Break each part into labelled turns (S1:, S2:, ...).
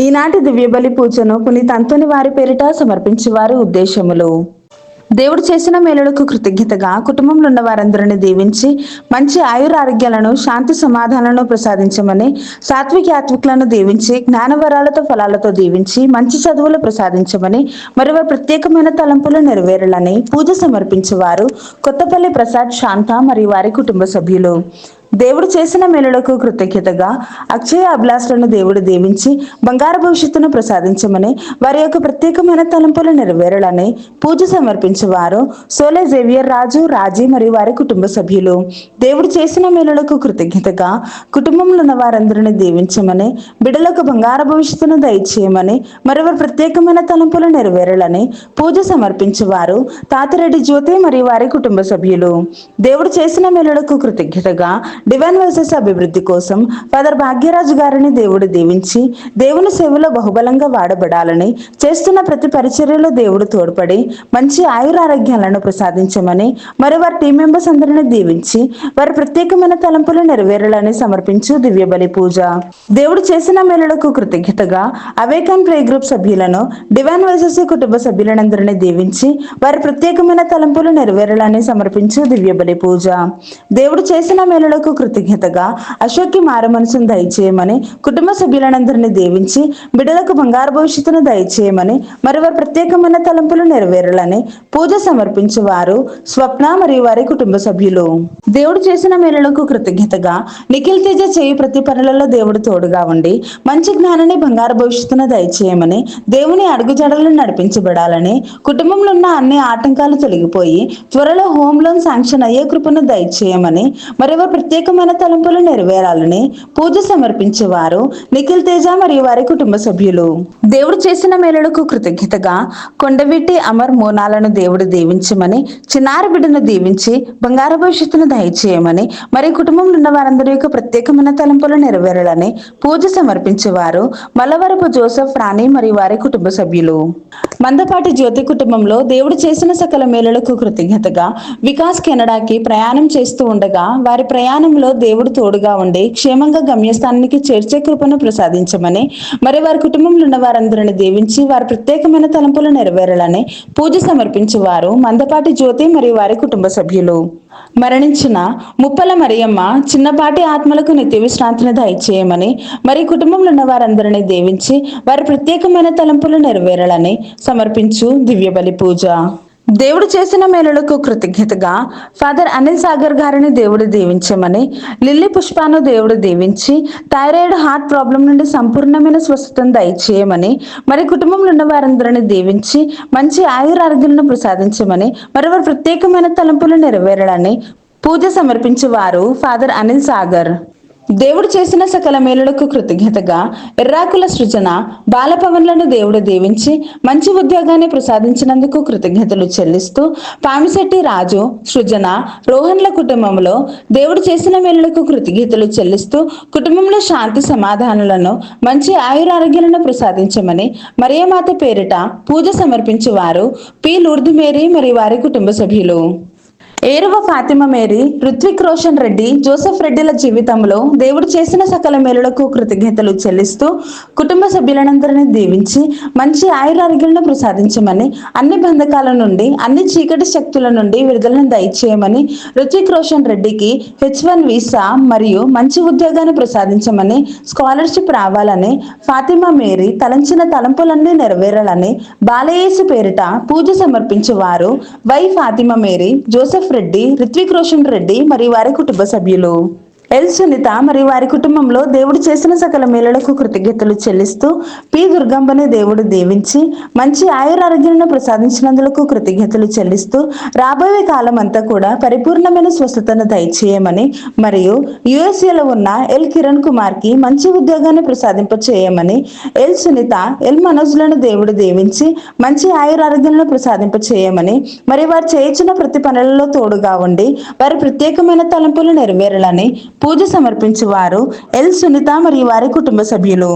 S1: ఈనాటి దివ్య బలి పూజను పునీత అంతోని వారి పేరిట సమర్పించే వారి ఉద్దేశములు. దేవుడు చేసిన మేలులకు కృతజ్ఞతగా కుటుంబంలో ఉన్న వారందరిని దీవించి మంచి ఆయురారోగ్యాలను, శాంతి సమాధానాలను ప్రసాదించమని, సాత్విక యాత్వికులను దీవించి జ్ఞానవరాలతో ఫలాలతో దీవించి మంచి చదువులు ప్రసాదించమని, మరి వారి ప్రత్యేకమైన తలంపులు నెరవేరాలని పూజ సమర్పించేవారు కొత్తపల్లి ప్రసాద్, శాంత మరియు వారి కుటుంబ సభ్యులు. దేవుడు చేసిన మేలులకు కృతజ్ఞతగా అక్షయ అభిలాషలను దేవుడు దీవించి బంగారు భవిష్యత్తును ప్రసాదించమని, వారి యొక్క ప్రత్యేకమైన తలంపులు నెరవేరాలని పూజ సమర్పించేవారు సోలే జేవియర్ రాజు, రాజీ మరియు వారి కుటుంబ సభ్యులు. దేవుడు చేసిన మేలులకు కృతజ్ఞతగా కుటుంబంలో ఉన్న వారందరిని దీవించమని, బిడ్డలకు బంగారు భవిష్యత్తును దయచేయమని, మరి వారి ప్రత్యేకమైన తలంపులు నెరవేరాలని పూజ సమర్పించేవారు తాతిరెడ్డి జ్యోతి మరియు వారి కుటుంబ సభ్యులు. దేవుడు చేసిన మేలులకు కృతజ్ఞతగా డివైన్ వాయిసెస్ అభివృద్ధి కోసం ఫాదర్ భాగ్యరాజు గారిని దేవుడు దీవించి దేవుని సేవలో బహుబలంగా వాడబడాలని, చేస్తున్న ప్రతి పరిచర్యలో దేవుడు తోడ్పడి మంచి ఆయురారోగ్యాలను ప్రసాదించమని, మరి వారి టీం మెంబర్స్ అందరిని దీవించి వారి ప్రత్యేకమైన తలంపులు నెరవేరాలని సమర్పించు దివ్య బలి పూజ. దేవుడు చేసిన మేలులకు కృతజ్ఞతగా అవేకన్ ప్రే గ్రూప్ సభ్యులను, డివైన్ వాయిసెస్ కుటుంబ సభ్యులందరినీ దీవించి వారి ప్రత్యేకమైన తలంపులు నెరవేరాలని సమర్పించు దివ్య బలి పూజ. దేవుడు చేసిన మేలులకు కృతజ్ఞతగా అశోక్కి మారు మనసును దయచేయమని, కుటుంబ సభ్యులందరినీ దీవించి బిడ్డలకు బంగారు భవిష్యత్తును దయచేయమని, మరి వారి ప్రత్యేకమైన తలంపులు నెరవేరాలని పూజ సమర్పించేవారు స్వప్న మరియు వారి కుటుంబ సభ్యులు. దేవుడు చేసిన మేలులకు కృతజ్ఞతగా నిఖిల్ తేజ చేయి ప్రతి పనులలో దేవుడు తోడుగా ఉండి మంచి జ్ఞానాన్ని, బంగారు భవిష్యత్తును దయచేయమని, దేవుని అడుగుజాడలను నడిపించబడాలని, కుటుంబంలో ఉన్న అన్ని ఆటంకాలు తొలగిపోయి త్వరలో హోమ్ లోన్ శాంక్షన్ అయ్యే కృపను దయచేయమని, మరి వారి ప్రత్యేకమైన తలంపులు నెరవేరాలని పూజ సమర్పించేవారు నిఖిల్ తేజ మరియు వారి కుటుంబ సభ్యులు. దేవుడు చేసిన మేలులకు కృతజ్ఞతగా కొండవీటి అమర్ మోనాలను దేవుడు దీవించమని, చిన్నారి బిడ్డను దీవించి బంగారు భవిష్యత్తును దయచేయమని, మరి కుటుంబంలో ఉన్న వారందరి యొక్క ప్రత్యేకమైన తలంపులు నెరవేరాలని పూజ సమర్పించేవారు మల్లవరపు జోసెఫ్, రాణి మరియు వారి కుటుంబ సభ్యులు. మందపాటి జ్యోతి కుటుంబంలో దేవుడు చేసిన సకల మేలులకు కృతజ్ఞతగా వికాస్ కెనడాకి ప్రయాణం చేస్తూ ఉండగా వారి ప్రయాణంలో దేవుడు తోడుగా ఉండి క్షేమంగా గమ్యస్థానానికి చేర్చే కృపను ప్రసాదించమని, మరి వారి కుటుంబంలో ఉన్న వారందరిని దీవించి వారి ప్రత్యేకమైన తలంపులు నెరవేరాలని పూజ సమర్పించేవారు మందపాటి జ్యోతి మరియు వారి కుటుంబ సభ్యులు. మరణించిన ముప్పల మరియమ్మ చిన్నపాటి ఆత్మలకు నిత్య విశ్రాంతిని దయచేయమని, మరి కుటుంబంలో ఉన్న వారందరినీ దీవించి వారి ప్రత్యేకమైన తలంపులు నెరవేరాలని సమర్పించు దివ్య బలి పూజ. దేవుడు చేసిన మేలులకు కృతజ్ఞతగా ఫాదర్ అనిల్ సాగర్ గారిని దేవుడు దీవించమని, లిల్లీ పుష్పాను దేవుడు దీవించి థైరాయిడ్, హార్ట్ ప్రాబ్లం నుండి సంపూర్ణమైన స్వస్థతను దయచేయమని, మరి కుటుంబంలో ఉన్న వారందరిని దీవించి మంచి ఆయురారోగ్యాలను ప్రసాదించమని, మరి వారి ప్రత్యేకమైన తలంపులు నెరవేరాలని పూజ సమర్పించేవారు ఫాదర్ అనిల్ సాగర్. దేవుడు చేసిన సకల మేలులకు కృతజ్ఞతగా ఎర్రాకుల సృజన బాలపవన్లను దేవుడు దీవించి మంచి ఉద్యోగాన్ని ప్రసాదించినందుకు కృతజ్ఞతలు చెల్లిస్తూ, పామిశెట్టి రాజు, సృజన, రోహన్ల కుటుంబంలో దేవుడు చేసిన మేలులకు కృతజ్ఞతలు చెల్లిస్తూ కుటుంబంలో శాంతి సమాధానాలను, మంచి ఆయురారోగ్యాలను ప్రసాదించమని మరియమాత పేరిట పూజ సమర్పించేవారు పి లూర్దు మేరీ మరియు వారి కుటుంబ సభ్యులు. ఏరువ ఫాతిమా మేరీ, రుత్విక్ రోషన్ రెడ్డి, జోసెఫ్ రెడ్డిల జీవితంలో దేవుడు చేసిన సకల మేలులకు కృతజ్ఞతలు చెల్లిస్తూ కుటుంబ సభ్యులందరినీ దీవించి మంచి ఆయురారోగ్యాలను ప్రసాదించమని, అన్ని బంధకాల నుండి, అన్ని చీకటి శక్తుల నుండి విడుదలను దయచేయమని, రుత్విక్ రోషన్ రెడ్డికి H1 వీసా మరియు మంచి ఉద్యోగాన్ని ప్రసాదించమని, స్కాలర్షిప్ రావాలని, ఫాతిమా మేరీ తలంచిన తలంపులన్నీ నెరవేరాలని బాలయేసు పేరిట పూజ సమర్పించేవారు Y Fatima Mary, Joseph Reddy, Rithvik Roshan Reddy మరియు వారి కుటుంబ సభ్యులు. ఎల్ సునీత మరియు వారి కుటుంబంలో దేవుడు చేసిన సకల మేలులకు కృతజ్ఞతలు చెల్లిస్తూ పి దుర్గంబని దేవుడు దీవించి మంచి ఆయురారోగ్యాలను ప్రసాదించినందుకు కృతజ్ఞతలు చెల్లిస్తూ రాబోయే కాలం అంతా కూడా పరిపూర్ణమైన స్వస్థతను దయచేయమని, మరియు యుఎస్ఏలో ఉన్న ఎల్ కిరణ్ కుమార్ కి మంచి ఉద్యోగాన్ని ప్రసాదింప చేయమని, ఎల్ సునీత, ఎల్ మనోజ్లను దేవుడు దీవించి మంచి ఆయురారోగ్యాలను ప్రసాదింప చేయమని, మరి వారు చేయించిన ప్రతి పనులలో తోడుగా ఉండి వారి ప్రత్యేకమైన తలంపులు నెరవేరాలని పూజ సమర్పించేవారు ఎల్ సునీత మరియు వారి కుటుంబ సభ్యులు.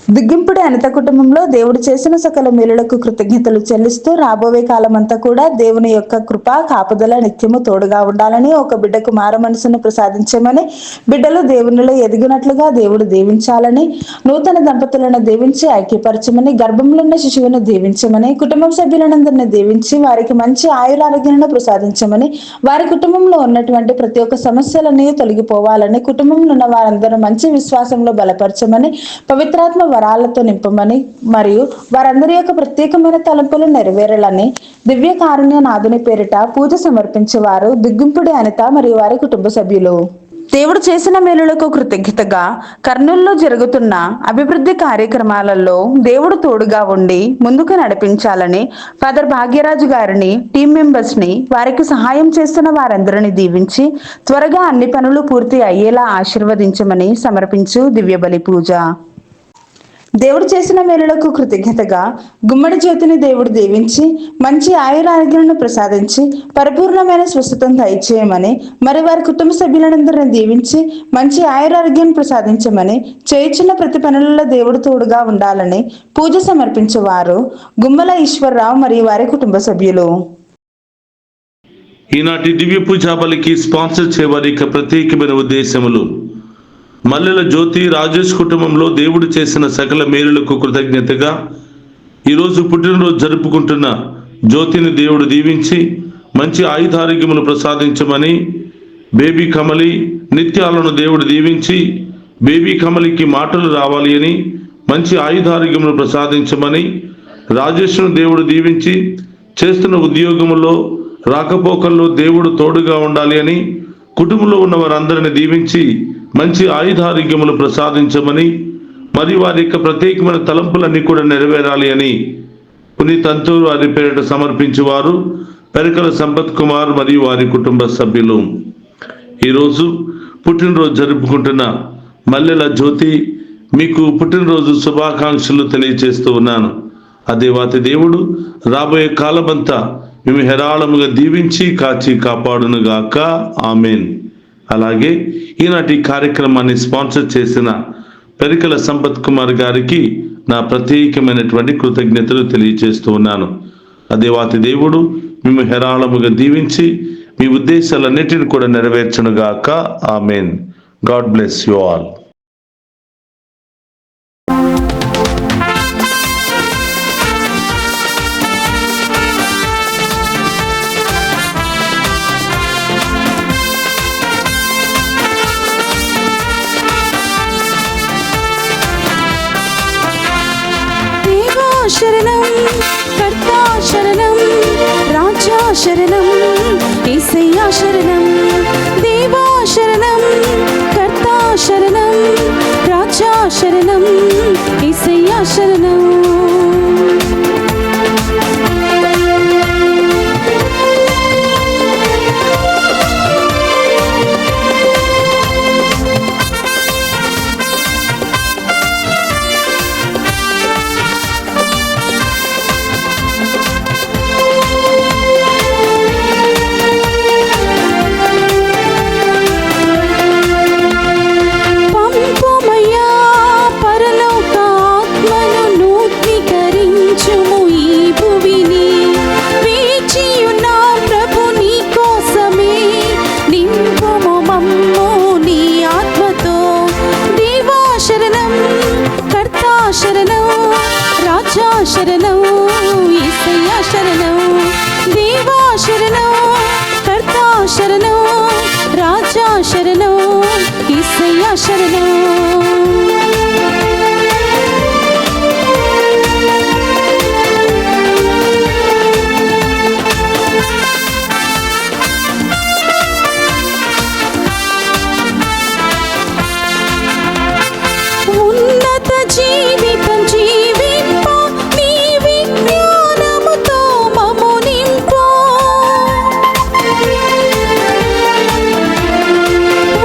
S1: దిగ్గింపుడి అనిత కుటుంబంలో దేవుడు చేసిన సకల మేలులకు కృతజ్ఞతలు చెల్లిస్తూ రాబోయే కాలమంతా కూడా దేవుని యొక్క కృప కాపుదల నిత్యము తోడుగా ఉండాలని, ఒక బిడ్డకు మార మనసును ప్రసాదించమని, బిడ్డలు దేవునిలో ఎదిగినట్లుగా దేవుడు దీవించాలని, నూతన దంపతులను దీవించి ఐక్యపరచమని, గర్భంలో ఉన్న శిశువును దీవించమని, కుటుంబ సభ్యులందరినీ దీవించి వారికి మంచి ఆయురారోగ్యాలను ప్రసాదించమని, వారి కుటుంబంలో ఉన్నటువంటి ప్రతి ఒక్క సమస్యలని తొలగిపోవాలని, కుటుంబంలో ఉన్న వారందరూ మంచి విశ్వాసంలో బలపరచమని, పవిత్రాత్మ వరాలతో నింపమని, మరియు వారందరి యొక్క ప్రత్యేకమైన తలంపులు నెరవేరాలని దివ్య కారుణ్య నాథుని పేరిట పూజ సమర్పించేవారు దిగ్గింపుడి అనిత మరియు వారి కుటుంబ సభ్యులు. దేవుడు చేసిన మేలులకు కృతజ్ఞతగా కర్నూలులో జరుగుతున్న అభివృద్ధి కార్యక్రమాలలో దేవుడు తోడుగా ఉండి ముందుకు నడిపించాలని ఫాదర్ భాగ్యరాజు గారిని, టీం మెంబర్స్ ని, వారికి సహాయం చేస్తున్న వారందరిని దీవించి త్వరగా అన్ని పనులు పూర్తి అయ్యేలా ఆశీర్వదించమని సమర్పించు దివ్య బలి పూజ. దేవుడు చేసిన మేలులకు కృతజ్ఞతగా గుమ్మడి జ్యోతిని దేవుడు దీవించి మంచి ఆయురారోగ్యాలను ప్రసాదించి పరిపూర్ణమైన స్వస్థతను దయచేయమని, మరి వారి కుటుంబ సభ్యులందరినీ దీవించి మంచి ఆయురారోగ్యాన్ని ప్రసాదించమని, చేయుచున్న ప్రతి పనులలో దేవుడు తోడుగా ఉండాలని పూజ సమర్పించేవారు గుమ్మల ఈశ్వరరావు మరియు వారి కుటుంబ సభ్యులు.
S2: ఈనాటి దివ్య పూజా బలికి స్పాన్సర్ చేయవారి ప్రత్యేకమైన ఉద్దేశములు: మల్లెల జ్యోతి రాజేష్ కుటుంబంలో దేవుడు చేసిన సకల మేలులకు కృతజ్ఞతగా ఈరోజు పుట్టినరోజు జరుపుకుంటున్న జ్యోతిని దేవుడు దీవించి మంచి ఆయుధారోగ్యములు ప్రసాదించమని, బేబీ కమలి నిత్యాలను దేవుడు దీవించి బేబీ కమలికి మాటలు రావాలి అని, మంచి ఆయుధారోగ్యములు ప్రసాదించమని, రాజేష్ను దేవుడు దీవించి చేస్తున్న ఉద్యోగములో రాకపోకల్లో దేవుడు తోడుగా ఉండాలి అని, కుటుంబంలో ఉన్న వారందరిని దీవించి మంచి ఆయుధారోగ్యములు ప్రసాదించమని, మరియు వారి యొక్క ప్రత్యేకమైన తలంపులన్నీ కూడా నెరవేరాలి అని పునీతంతూరు వారి పేరిట సమర్పించేవారు పెరకల సంపత్ కుమార్ మరియు వారి కుటుంబ సభ్యులు. ఈరోజు పుట్టినరోజు జరుపుకుంటున్న మల్లెల జ్యోతి, మీకు పుట్టినరోజు శుభాకాంక్షలు తెలియజేస్తూ ఉన్నాను. ఆ దేవాతి దేవుడు రాబోయే కాలమంతా మేము హేరాళముగా దీవించి కాచి కాపాడునుగాక. ఆమెన్. అలాగే ఈనాటి కార్యక్రమాన్ని స్పాన్సర్ చేసిన పెరికల సంపత్ కుమార్ గారికి నా ప్రత్యేకమైనటువంటి కృతజ్ఞతలు తెలియజేస్తూ ఉన్నాను. అదేవాతి దేవుడు మేము హేరాళముగా దీవించి మీ ఉద్దేశాలన్నిటిని కూడా నెరవేర్చునుగాక. Amen. God bless you all.
S3: శరణం కర్తా శరణం రాజా శరణం యేసయ్యా శరణం దేవా శరణం కర్తా శరణం రాజా శరణం యేసయ్యా శరణం. శరణం యేసయ్యా శరణం దేవా శరణం కర్తా శరణం రాజా శరణం యేసయ్యా శరణం. ఉన్నత జీవితం జీవింప నీ విజ్ఞానముతో మమ్ము నింపు.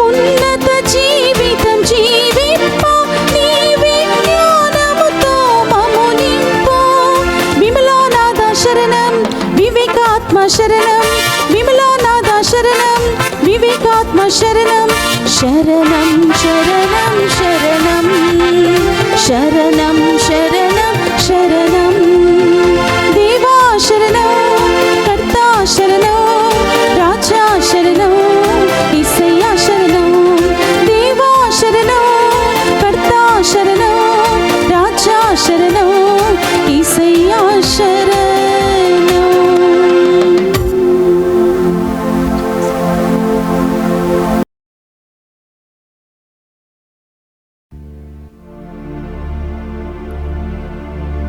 S3: ఉన్నత జీవితం జీవింప నీ విజ్ఞానముతో మమ్ము నింపు. విమలానాథ శరణం వివేకాత్మ శరణం విమలానాథ శరణం వివేకాత్మ శరణం శరణం శరణం శరణం శరణం శరణం శరణం దేవా శరణం కర్తా శరణం రాజా శరణం యేసయ్యా శరణం దేవా శరణం కర్తా శరణం రాజా శరణం యేసయ్యా శరణం.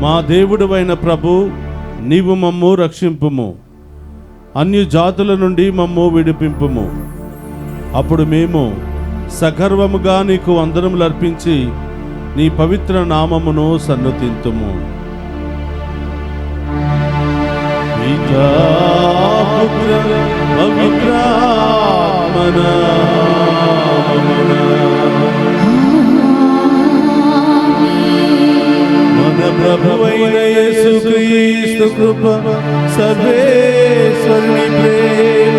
S4: మా దేవుడవైన ప్రభు, నీవు మమ్ము రక్షింపుము, అన్య జాతుల నుండి మమ్ము విడిపింపుము. అప్పుడు మేము సగర్వముగా నీకు వందనములు అర్పించి నీ పవిత్ర నామమును సన్నుతింతుము. పితా పుత్ర పవిత్రాత్మ నామమున మన ప్రభువైన యేసుక్రీస్తు కృప, సర్వేశ్వరుని ప్రేమ,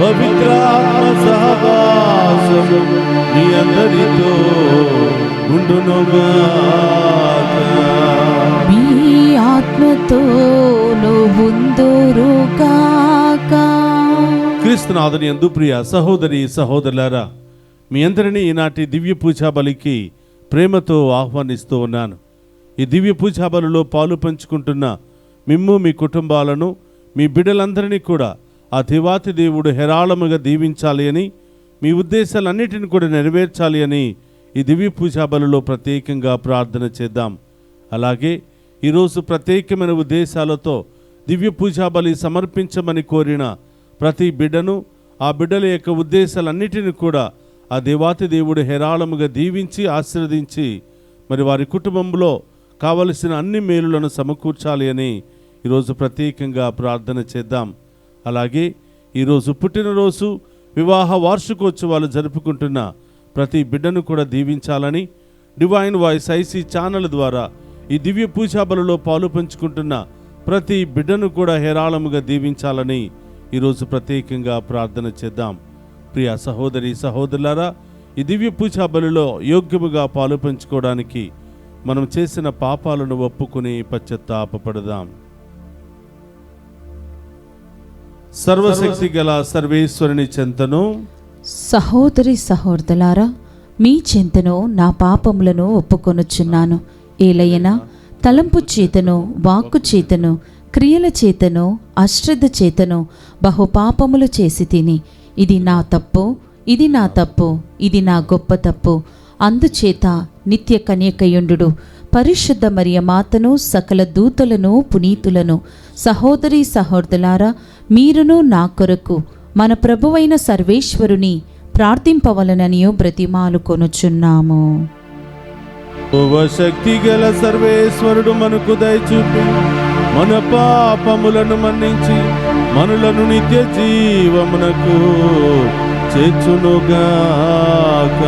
S4: పవిత్రాత్మ సహవాసము మీ అందరితో ఉండునుగాక.
S3: మీ ఆత్మతోను ఉందురుగాక.
S4: క్రీస్తునాథుని యందు ప్రియ సహోదరి సహోదరులారా, మీ అందరినీ ఈనాటి దివ్య పూజా బలికి ప్రేమతో ఆహ్వానిస్తూ ఉన్నాను. ఈ దివ్య పూజా బలిలో పాలు పంచుకుంటున్న మిమ్ము, మీ కుటుంబాలను, మీ బిడ్డలందరినీ కూడా ఆ దేవాతి దేవుడు హేరాళముగా దీవించాలి అని, మీ ఉద్దేశాలన్నిటిని కూడా నెరవేర్చాలి అని ఈ దివ్య పూజా బలిలో ప్రత్యేకంగా ప్రార్థన చేద్దాం. అలాగే ఈరోజు ప్రత్యేకమైన ఉద్దేశాలతో దివ్య పూజా బలి సమర్పించమని కోరిన ప్రతి బిడ్డను, ఆ బిడ్డల యొక్క ఉద్దేశాలన్నిటిని కూడా ఆ దేవాతి దేవుడు హేరాళముగా దీవించి ఆశీర్వదించి మరి వారి కుటుంబంలో కావలసిన అన్ని మేలులను సమకూర్చాలి అని ఈరోజు ప్రత్యేకంగా ప్రార్థన చేద్దాం. అలాగే ఈరోజు పుట్టినరోజు, వివాహ వార్షికోత్సవాలు జరుపుకుంటున్న ప్రతి బిడ్డను కూడా దీవించాలని డివైన్ వాయిస్ ఐసీ ఛానల్ ద్వారా ఈ దివ్య పూజా బలిలో పాలు పంచుకుంటున్న ప్రతి బిడ్డను కూడా హేరాళముగా దీవించాలని ఈరోజు ప్రత్యేకంగా ప్రార్థన చేద్దాం. ప్రియ సహోదరి సహోదరులారా, ఈ దివ్య పూజా బలిలో యోగ్యముగా పాలు పంచుకోవడానికి మనం చేసిన పాపాలను ఒప్పుకుని పశ్చాత్తాపపడదాం. సర్వశక్తి గల సర్వేశ్వరుని చెంతను,
S3: సహోదరి సహోదరులారా, మీ చెంతను నా పాపములను ఒప్పుకొనుచున్నాను. ఏలయన తలంపు చేతను, వాక్కు చేతను, క్రియల చేతను, అశ్రద్ధ చేతను బహుపాపములు చేసి తిని, ఇది నా తప్పు, ఇది నా తప్పు, ఇది నా గొప్ప తప్పు. అందుచేత నిత్య కన్యకయుండు పరిశుద్ధ మరియ మాతను, సకల దూతలను, పునీతులను, సహోదరి సహోదరులారా, మీరును నా కొరకు మన ప్రభువైన సర్వేశ్వరుని ప్రార్థింపవలననియు బ్రతిమాలు కొనుచున్నాము.
S4: శక్తి గల సర్వేశ్వరుడు మనకు దయచూపి మన పాపములను మన్నించి మనలను నిత్య జీవమునకు చేర్చునుగాక.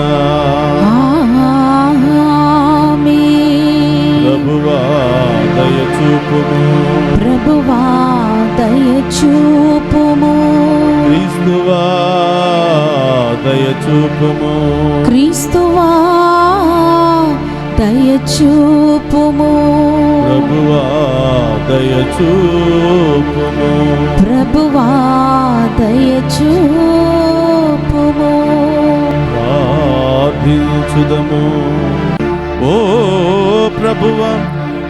S4: ప్రభువా దయచూపుము,
S3: ప్రభువా దయచూపుము,
S4: క్రీస్తువా దయచూపుము,
S3: క్రీస్తువా దయచూపుము,
S4: ప్రభువా దయచూపుము,
S3: ప్రభువా దయచూపుము.
S4: ప్రార్థించుదము. ఓ ప్రభువా,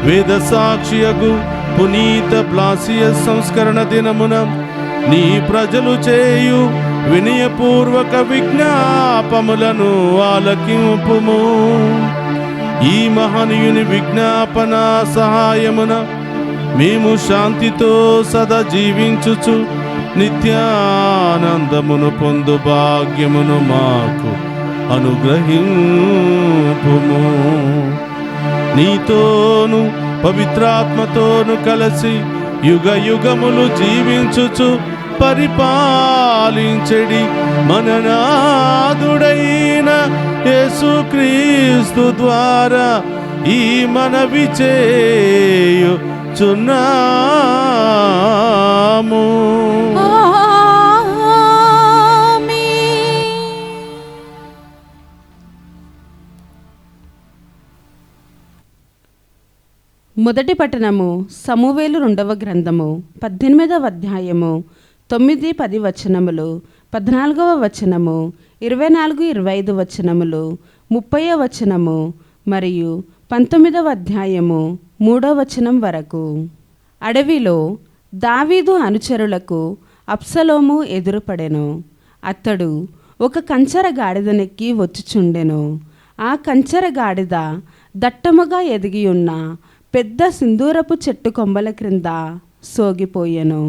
S4: వేద సాక్షియగు పునీత బ్లాసియస్ సంస్కరణ దినమున నీ ప్రజలు చేయు వినయపూర్వక విజ్ఞాపములను ఆలకింపుము. ఈ మహనీయుని విజ్ఞాపన సహాయమున మేము శాంతితో సదా జీవించుచు నిత్యానందమును పొందు భాగ్యమును మాకు అనుగ్రహింపుము. నీతోను పవిత్రాత్మతోను కలిసి యుగ యుగములు జీవించుచు పరిపాలించెడి మన నాథుడైన యేసుక్రీస్తు ద్వారా ఈ మనవి చేయుచున్నాము.
S5: మొదటి పట్టణము సమూవేలు 2వ గ్రంథము 18వ అధ్యాయము 9-10 వచనములు, 14వ వచనము, 24-25 వచనములు, 30వ వచనము మరియు 19వ అధ్యాయము 3వ వచనం వరకు. అడవిలో దావీదు అనుచరులకు అబ్షలోము ఎదురుపడెను. అతడు ఒక కంచర గాడిదనెక్కి వచ్చుచుండెను. ఆ కంచర గాడిద దట్టముగా ఎదిగియున్న పెద్ద సింధూరపు చెట్టు కొమ్మల క్రింద సోగిపోయెను.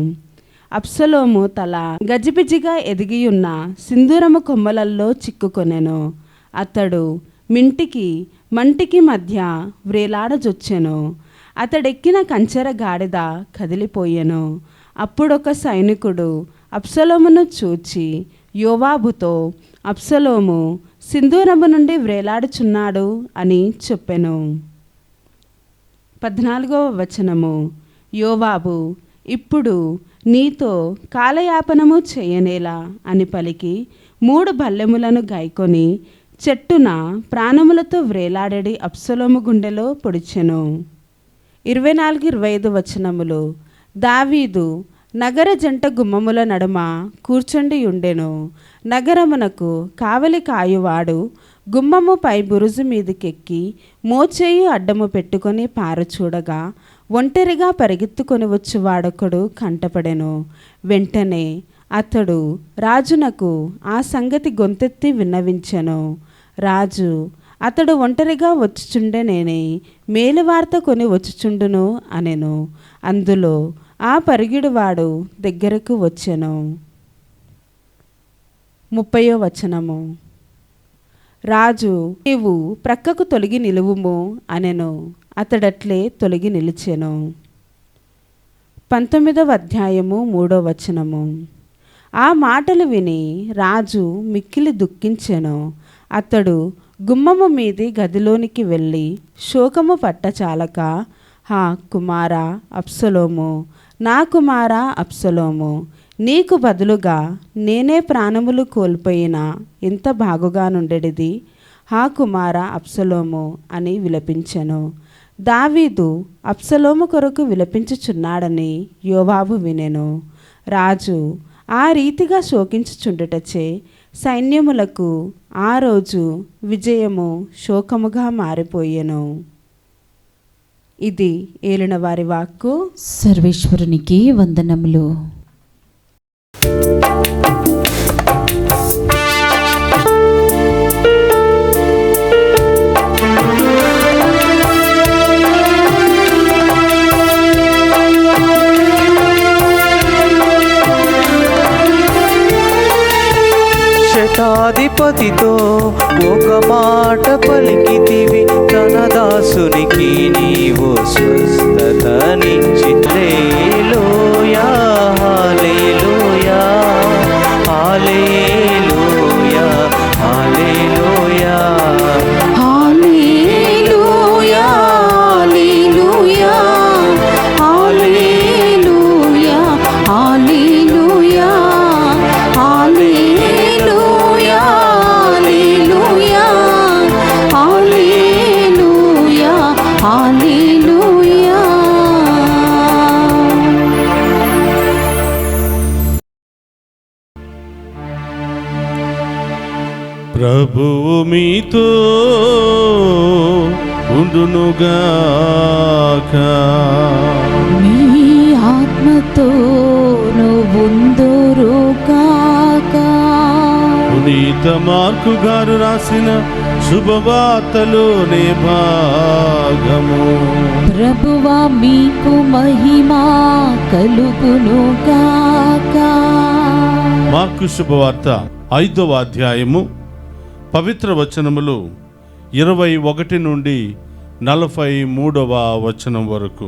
S5: అబ్షలోము తల గజిబిజిగా ఎదిగియున్న సింధూరము కొమ్మలల్లో చిక్కుకొనెను. అతడు మంటికి మధ్య వ్రేలాడజొచ్చెను. అతడెక్కిన కంచెర గాడిద కదిలిపోయెను. అప్పుడొక సైనికుడు అబ్షలోమును చూచి యోవాబుతో, అబ్షలోము సింధూరము నుండి వ్రేలాడుచున్నాడు అని చెప్పెను. 14వ వచనము. యోవాబు, ఇప్పుడు నీతో కాలయాపనము చేయనేలా అని పలికి 3 బల్లెములను గైకొని చెట్టున ప్రాణములతో వ్రేలాడెడి అబ్షలోము గుండెలో పొడిచెను. 24-25 వచనములు. దావీదు నగర జంట గుమ్మముల నడుమ కూర్చుండి ఉండెను. నగరమునకు కావలి కాయువాడు గుమ్మము పై బురుజు మీదకెక్కి మోచేయు అడ్డము పెట్టుకొని పారచూడగా ఒంటరిగా పరిగెత్తుకొని వచ్చువాడొకడు కంటపడెను. వెంటనే అతడు రాజునకు ఆ సంగతి గొంతెత్తి విన్నవించెను. రాజు, అతడు ఒంటరిగా వచ్చుచుండెనేని మేలువార్త కొని వచ్చుచుండును అనెను. అందులో ఆ పరిగిడువాడు దగ్గరకు వచ్చెను. 30వ వచనము. రాజు, నీవు ప్రక్కకు తొలగి నిలువుము అనెను. అతడట్లే తొలగి నిలిచెను. 19వ అధ్యాయము 3వ వచనము. ఆ మాటలు విని రాజు మిక్కిలి దుఃఖించెను. అతడు గుమ్మము మీది గదిలోనికి వెళ్ళి శోకము పట్టచాలక, హా కుమారా అబ్షలోము, నా కుమారా అబ్షలోము, నీకు బదులుగా నేనే ప్రాణములు కోల్పోయినా ఎంత బాగుగా నుండెడిది, హా కుమారా అబ్షలోము అని విలపించెను. దావీదు అబ్షలోము కొరకు విలపించుచున్నాడని యోవాబు వినెను. రాజు ఆ రీతిగా శోకించుచుండుటచే సైన్యములకు ఆ రోజు విజయము శోకముగా మారిపోయెను. ఇది ఏలినవారి వాక్కు.
S3: సర్వేశ్వరునికి వందనములు.
S6: శతాధిపతితో ఒక మాట పలికితివి, తన దాసునికి నీవు స్వస్థతనిచ్చి. హల్లెలూయా హల్లెలూయా హల్లెలూయా హల్లెలూయా
S3: హల్లెలూయా హల్లెలూయా హల్లెలూయా హల్లెలూయా హల్లెలూయా హల్లెలూయా.
S4: ప్రభువు మీతో ఉండునుగాక.
S3: మీ ఆత్మతో ఉందురుగాక.
S4: పునీత మార్కు గారు రాసిన శుభవార్తలోని భాగము.
S3: ప్రభువా మీకు మహిమా కలుగునుగాక.
S4: మార్కు శుభవార్త 5వ అధ్యాయము పవిత్ర వచనములు 21 నుండి 43వ వచనం వరకు.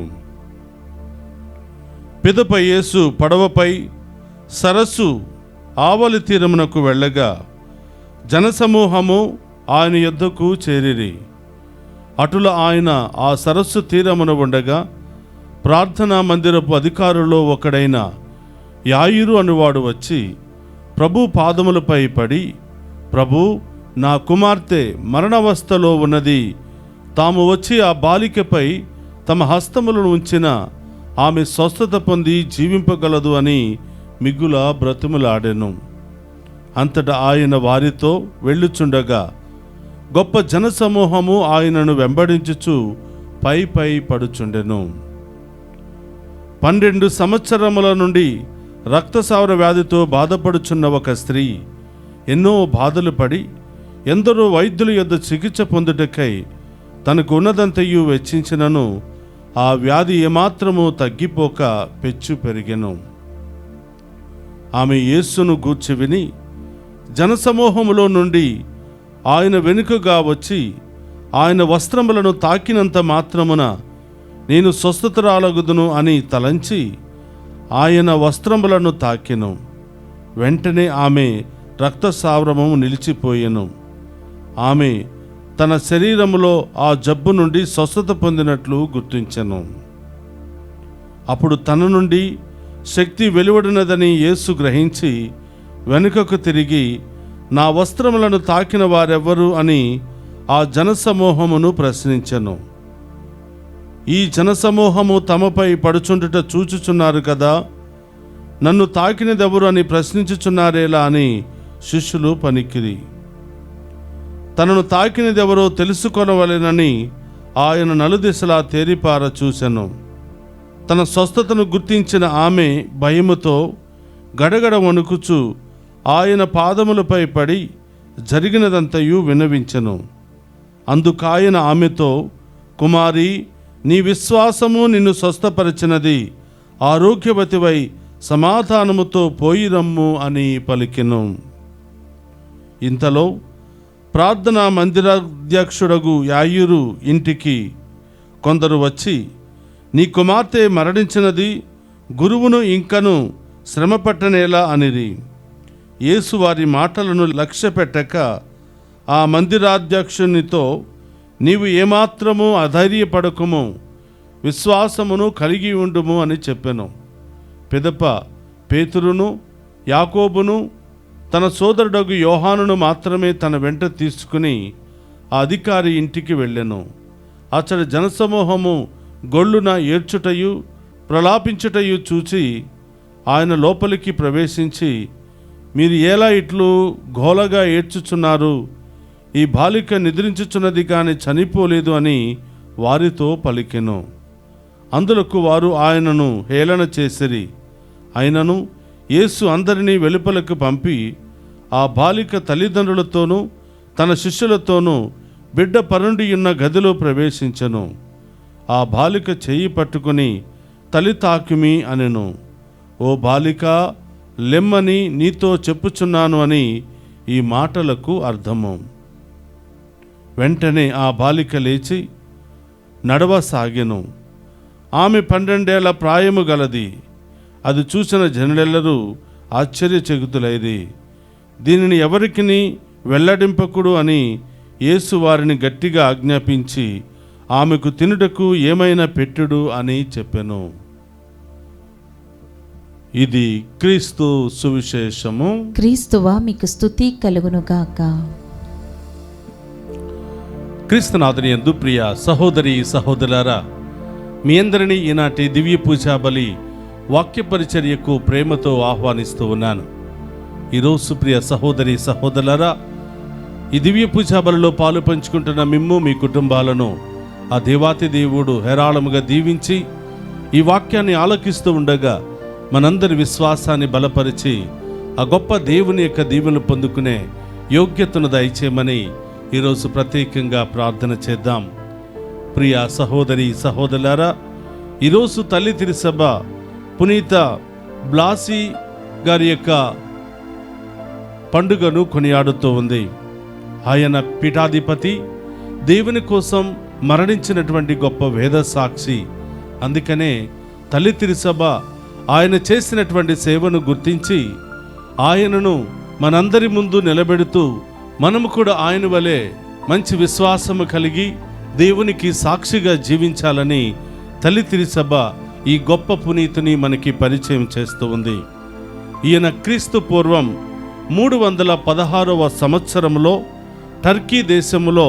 S4: పిదప యేసు పడవపై సరస్సు ఆవలి తీరమునకు వెళ్ళగా జనసమూహము ఆయన యొద్దకు చేరిరి. అటుల ఆయన ఆ సరస్సు తీరమున ఉండగా ప్రార్థనా మందిరపు అధికారుల్లో ఒకడైన యాయిరు అనువాడు వచ్చి ప్రభు పాదములపై పడి, ప్రభు, నా కుమార్తె మరణావస్థలో ఉన్నది, తాము వచ్చి ఆ బాలికపై తమ హస్తములను ఉంచిన ఆమె స్వస్థత పొంది జీవింపగలదు అని మిగుల బ్రతిమలాడెను. అంతటా ఆయన వారితో వెళ్ళుచుండగా గొప్ప జనసమూహము ఆయనను వెంబడించుచు పై పై పడుచుండెను. 12 సంవత్సరముల నుండి రక్తస్రావ వ్యాధితో బాధపడుచున్న ఒక స్త్రీ ఎన్నో బాధలు పడి ఎందరో వైద్యుల యొద్ద చికిత్స పొందుటకై తనకు ఉన్నదంతయు వెచ్చించినను ఆ వ్యాధి ఏమాత్రము తగ్గిపోక పెచ్చు పెరిగెను. ఆమె యేసును గూర్చి విని జనసమూహములో నుండి ఆయన వెనుకగా వచ్చి ఆయన వస్త్రములను తాకినంత మాత్రమున నేను స్వస్థతరాలగుదును అని తలంచి ఆయన వస్త్రములను తాకెను. వెంటనే ఆమె రక్తస్రావము నిలిచిపోయెను. ఆమె తన శరీరములో ఆ జబ్బు నుండి స్వస్థత పొందినట్లు గుర్తించెను. అప్పుడు తన నుండి శక్తి వెలువడినదని యేసు గ్రహించి వెనుకకు తిరిగి నా వస్త్రములను తాకిన వారెవ్వరు అని ఆ జనసమూహమును ప్రశ్నించెను. ఈ జనసమూహము తమపై పడుచుండుట చూచుచున్నారు కదా, నన్ను తాకినదెవరు అని ప్రశ్నించుచున్నారేలా అని శిష్యులు పనికిరి. తనను తాకినదెవరో తెలుసుకొనవలెనని ఆయన నలుదిశలా తేరిపార చూసెను. తన స్వస్థతను గుర్తించిన ఆమె భయముతో గడగడ వణుకుచు ఆయన పాదములపై పడి జరిగినదంతయు విన్నవించెను. అందుకాయన ఆమెతో, కుమారి, నీ విశ్వాసము నిన్ను స్వస్థపరిచినది, ఆరోగ్యవతివై సమాధానముతో పోయిరమ్ము అని పలికెను. ఇంతలో ప్రార్థనా మందిరాధ్యక్షుడగు యాయిరు ఇంటికి కొందరు వచ్చి, నీ కుమార్తె మరణించినది, గురువును ఇంకను శ్రమ పట్టనేలా అనిరి. యేసు వారి మాటలను లక్ష్యపెట్టక ఆ మందిరాధ్యక్షునితో, నీవు ఏమాత్రము అధైర్యపడకుము, విశ్వాసమును కలిగి ఉండుము అని చెప్పెను. పిదప పేతురును యాకోబును తన సోదరుడగు యోహానును మాత్రమే తన వెంట తీసుకుని ఆ అధికారి ఇంటికి వెళ్ళెను. అతడి జనసమూహము గొల్లున ఏడ్చుటయు ప్రలాపించుటయు చూచి ఆయన లోపలికి ప్రవేశించి, మీరు ఎలా ఇట్లు ఘోలగా ఏడ్చుచున్నారు? ఈ బాలిక నిద్రించుచున్నది కానీ చనిపోలేదు అని వారితో పలికెను. అందులకు వారు ఆయనను హేళన చేసిరి. అయినను యేసు అందరినీ వెలుపలకు పంపి ఆ బాలిక తల్లిదండ్రులతోనూ తన శిష్యులతోనూ బిడ్డ పరుండియున్న గదిలో ప్రవేశించెను. ఆ బాలిక చెయ్యి పట్టుకుని తలితాకిమి అనెను. ఓ బాలిక, లెమ్మని నీతో చెప్పుచున్నాను అని ఈ మాటలకు అర్థము. వెంటనే ఆ బాలిక లేచి నడవసాగెను. ఆమె 12 ఏళ్ల ప్రాయము గలది. అది చూసిన జనులెల్లరూ ఆశ్చర్యచకితులైరి. దీనిని ఎవరికిని వెల్లడింపకుడు అని యేసు వారిని గట్టిగా ఆజ్ఞాపించి ఆమెకు తినుటకు ఏమైనా పెట్టుడు అని చెప్పెను. ఇది క్రీస్తు సువిశేషము.
S3: క్రీస్తువా మీకు స్తుతి కలుగునుగాక.
S4: క్రీస్తునాథుని యందు ప్రియ సహోదరి సహోదరులారా, మీ అందరినీ ఈనాటి దివ్య పూజా బలి వాక్య పరిచర్యకు ప్రేమతో ఆహ్వానిస్తూ ఉన్నాను. ఈరోజు ప్రియ సహోదరి సహోదరులారా, ఈ దివ్య పూజా బలిలో పాలు పంచుకుంటున్న మిమ్ము మీ కుటుంబాలను ఆ దేవాతి దేవుడు హేరాళముగా దీవించి ఈ వాక్యాన్ని ఆలకిస్తూ ఉండగా మనందరి విశ్వాసాన్ని బలపరిచి ఆ గొప్ప దేవుని యొక్క దీవెనలు పొందుకునే యోగ్యతను దయచేయమని ఈరోజు ప్రత్యేకంగా ప్రార్థన చేద్దాం. ప్రియ సహోదరి సహోదరులారా, ఈరోజు తల్లి తిరుసభ పునీత బ్లాసీ గారి యొక్క పండుగను కొనియాడుతూ ఉంది. ఆయన పీఠాధిపతి, దేవుని కోసం మరణించినటువంటి గొప్ప వేద సాక్షి. అందుకనే తల్లి తిరుసభ ఆయన చేసినటువంటి సేవను గుర్తించి ఆయనను మనందరి ముందు నిలబెడుతూ మనము కూడా ఆయన వలె మంచి విశ్వాసము కలిగి దేవునికి సాక్షిగా జీవించాలని తల్లి తిరుసభ ఈ గొప్ప పునీతుని మనకి పరిచయం చేస్తూ ఉంది. ఈయన క్రీస్తు పూర్వం 316వ సంవత్సరంలో టర్కీ దేశములో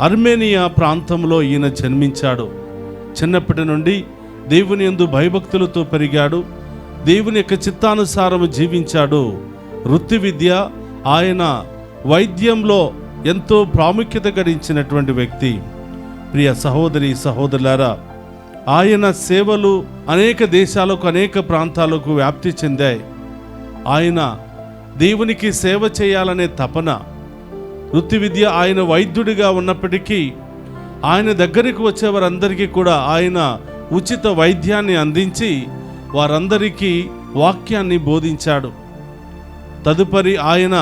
S4: అర్మేనియా ప్రాంతంలో ఈయన జన్మించాడు. చిన్నప్పటి నుండి దేవుని యందు భయభక్తులతో పెరిగాడు. దేవుని యొక్క చిత్తానుసారము జీవించాడు. వృత్తి విద్య, ఆయన వైద్యంలో ఎంతో ప్రాముఖ్యత గడించినటువంటి వ్యక్తి. ప్రియ సహోదరి సహోదరులారా, ఆయన సేవలు అనేక దేశాలకు, అనేక ప్రాంతాలకు వ్యాప్తి చెందాయి. ఆయన దేవునికి సేవ చేయాలనే తపన, వృత్తి విద్య, ఆయన వైద్యుడిగా ఉన్నప్పటికీ ఆయన దగ్గరికి వచ్చేవారందరికీ కూడా ఆయన ఉచిత వైద్యాన్ని అందించి వారందరికీ వాక్యాన్ని బోధించాడు. తదుపరి ఆయన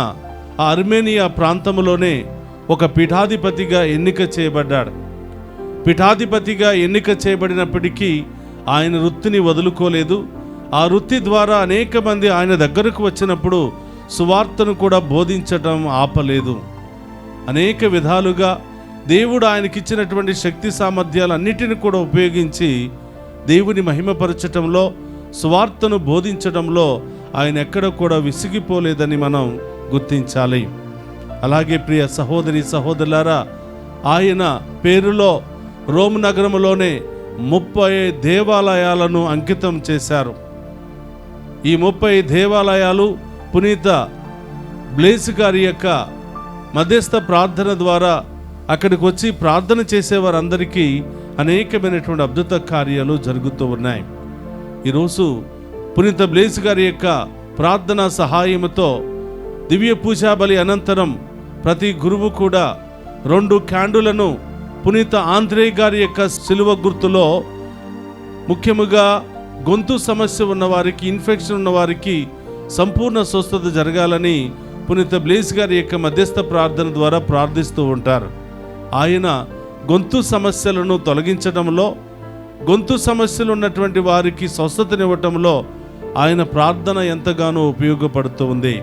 S4: ఆ అర్మేనియా ప్రాంతంలోనే ఒక పీఠాధిపతిగా ఎన్నిక చేయబడ్డాడు. పీఠాధిపతిగా ఎన్నిక చేయబడినప్పటికీ ఆయన వృత్తిని వదులుకోలేదు. ఆ వృత్తి ద్వారా అనేక మంది ఆయన దగ్గరకు వచ్చినప్పుడు సువార్తను కూడా బోధించటం ఆపలేదు. అనేక విధాలుగా దేవుడు ఆయనకిచ్చినటువంటి శక్తి సామర్థ్యాలన్నిటిని కూడా ఉపయోగించి దేవుని మహిమపరచటంలో, సువార్తను బోధించడంలో ఆయన ఎక్కడ కూడా విసిగిపోలేదని మనం గుర్తించాలి. అలాగే ప్రియ సహోదరి సహోదరులారా, ఆయన పేరులో రోమ్ నగరంలోనే 30 దేవాలయాలను అంకితం చేశారు. ఈ 30 దేవాలయాలు పునీత బ్లేస్ గారి యొక్క మధ్యస్థ ప్రార్థన ద్వారా అక్కడికి వచ్చి ప్రార్థన చేసేవారందరికీ అనేకమైనటువంటి అద్భుత కార్యాలు జరుగుతూ ఉన్నాయి. ఈరోజు పునీత బ్లేస్ గారి యొక్క ప్రార్థనా సహాయంతో దివ్య పూజా బలి అనంతరం ప్రతి గురువు కూడా 2 క్యాండులను పునీత ఆంద్రే గారి యొక్క సిలువ గుర్తులో, ముఖ్యముగా గొంతు సమస్య ఉన్నవారికి, ఇన్ఫెక్షన్ ఉన్నవారికి సంపూర్ణ స్వస్థత జరగాలని పునీత బ్లేస్ గారి యొక్క మధ్యస్థ ప్రార్థన ద్వారా ప్రార్థిస్తూ ఉంటారు. ఆయన గొంతు సమస్యలను తొలగించడంలో, గొంతు సమస్యలు ఉన్నటువంటి వారికి స్వస్థతనివ్వటంలో ఆయన ప్రార్థన ఎంతగానో ఉపయోగపడుతూ ఉంది.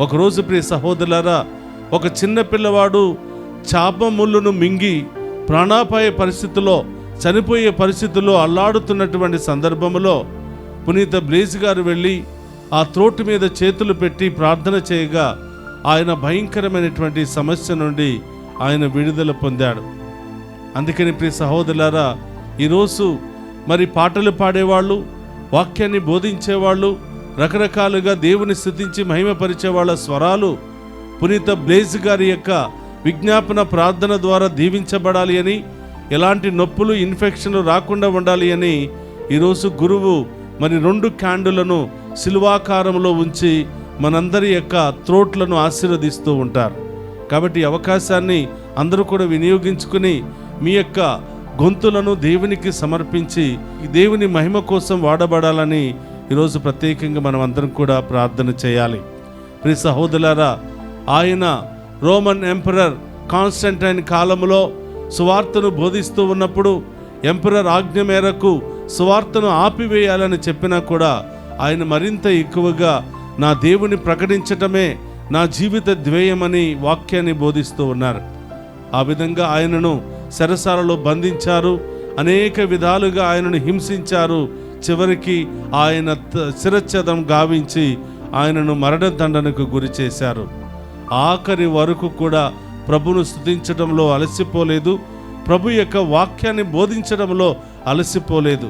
S4: ఒకరోజు ప్రియ సహోదరులారా, ఒక చిన్న పిల్లవాడు చాప ముళ్ళును మింగి ప్రాణాపాయ పరిస్థితిలో, చనిపోయే పరిస్థితుల్లో అల్లాడుతున్నటువంటి సందర్భంలో పునీత బ్లేస్ గారు వెళ్ళి ఆ త్రోటు మీద చేతులు పెట్టి ప్రార్థన చేయగా ఆయన భయంకరమైనటువంటి సమస్య నుండి ఆయన విడుదల పొందాడు. అందుకని ప్రియ సహోదరులారా, ఈరోజు మరి పాటలు పాడేవాళ్ళు, వాక్యాన్ని బోధించేవాళ్ళు, రకరకాలుగా దేవుని స్తుతించి మహిమపరిచే వాళ్ళ స్వరాలు పునీత బ్లేస్ గారి యొక్క విజ్ఞాపన ప్రార్థన ద్వారా దీవించబడాలి అని, ఎలాంటి నొప్పులు, ఇన్ఫెక్షన్లు రాకుండా ఉండాలి అని ఈరోజు గురువు మరి 2 క్యాండులను శిలువాకారంలో ఉంచి మనందరి యొక్క త్రోట్లను ఆశీర్వదిస్తూ ఉంటారు. కాబట్టి అవకాశాన్ని అందరూ కూడా వినియోగించుకుని మీ యొక్క గొంతులను దేవునికి సమర్పించి దేవుని మహిమ కోసం వాడబడాలని ఈరోజు ప్రత్యేకంగా మనం అందరం కూడా ప్రార్థన చేయాలి. ప్రియ సహోదరులారా, ఆయన రోమన్ ఎంపరర్ కాన్స్టంటైన్ కాలంలో సువార్తను బోధిస్తూ ఉన్నప్పుడు ఎంపరర్ ఆజ్ఞ మేరకు సువార్తను ఆపివేయాలని చెప్పినా కూడా ఆయన మరింత ఎక్కువగా నా దేవుని ప్రకటించటమే నా జీవిత ధ్యేయమని వాక్యాన్ని బోధిస్తూ ఉన్నారు. ఆ విధంగా ఆయనను చెరసాలలో బంధించారు, అనేక విధాలుగా ఆయనను హింసించారు. చివరికి ఆయన శిరచ్ఛేదం గావించి ఆయనను మరణదండనకు గురి చేశారు. ఆఖరి వరకు కూడా ప్రభును స్తుతించడంలో అలసిపోలేదు, ప్రభు యొక్క వాక్యాన్ని బోధించడంలో అలసిపోలేదు.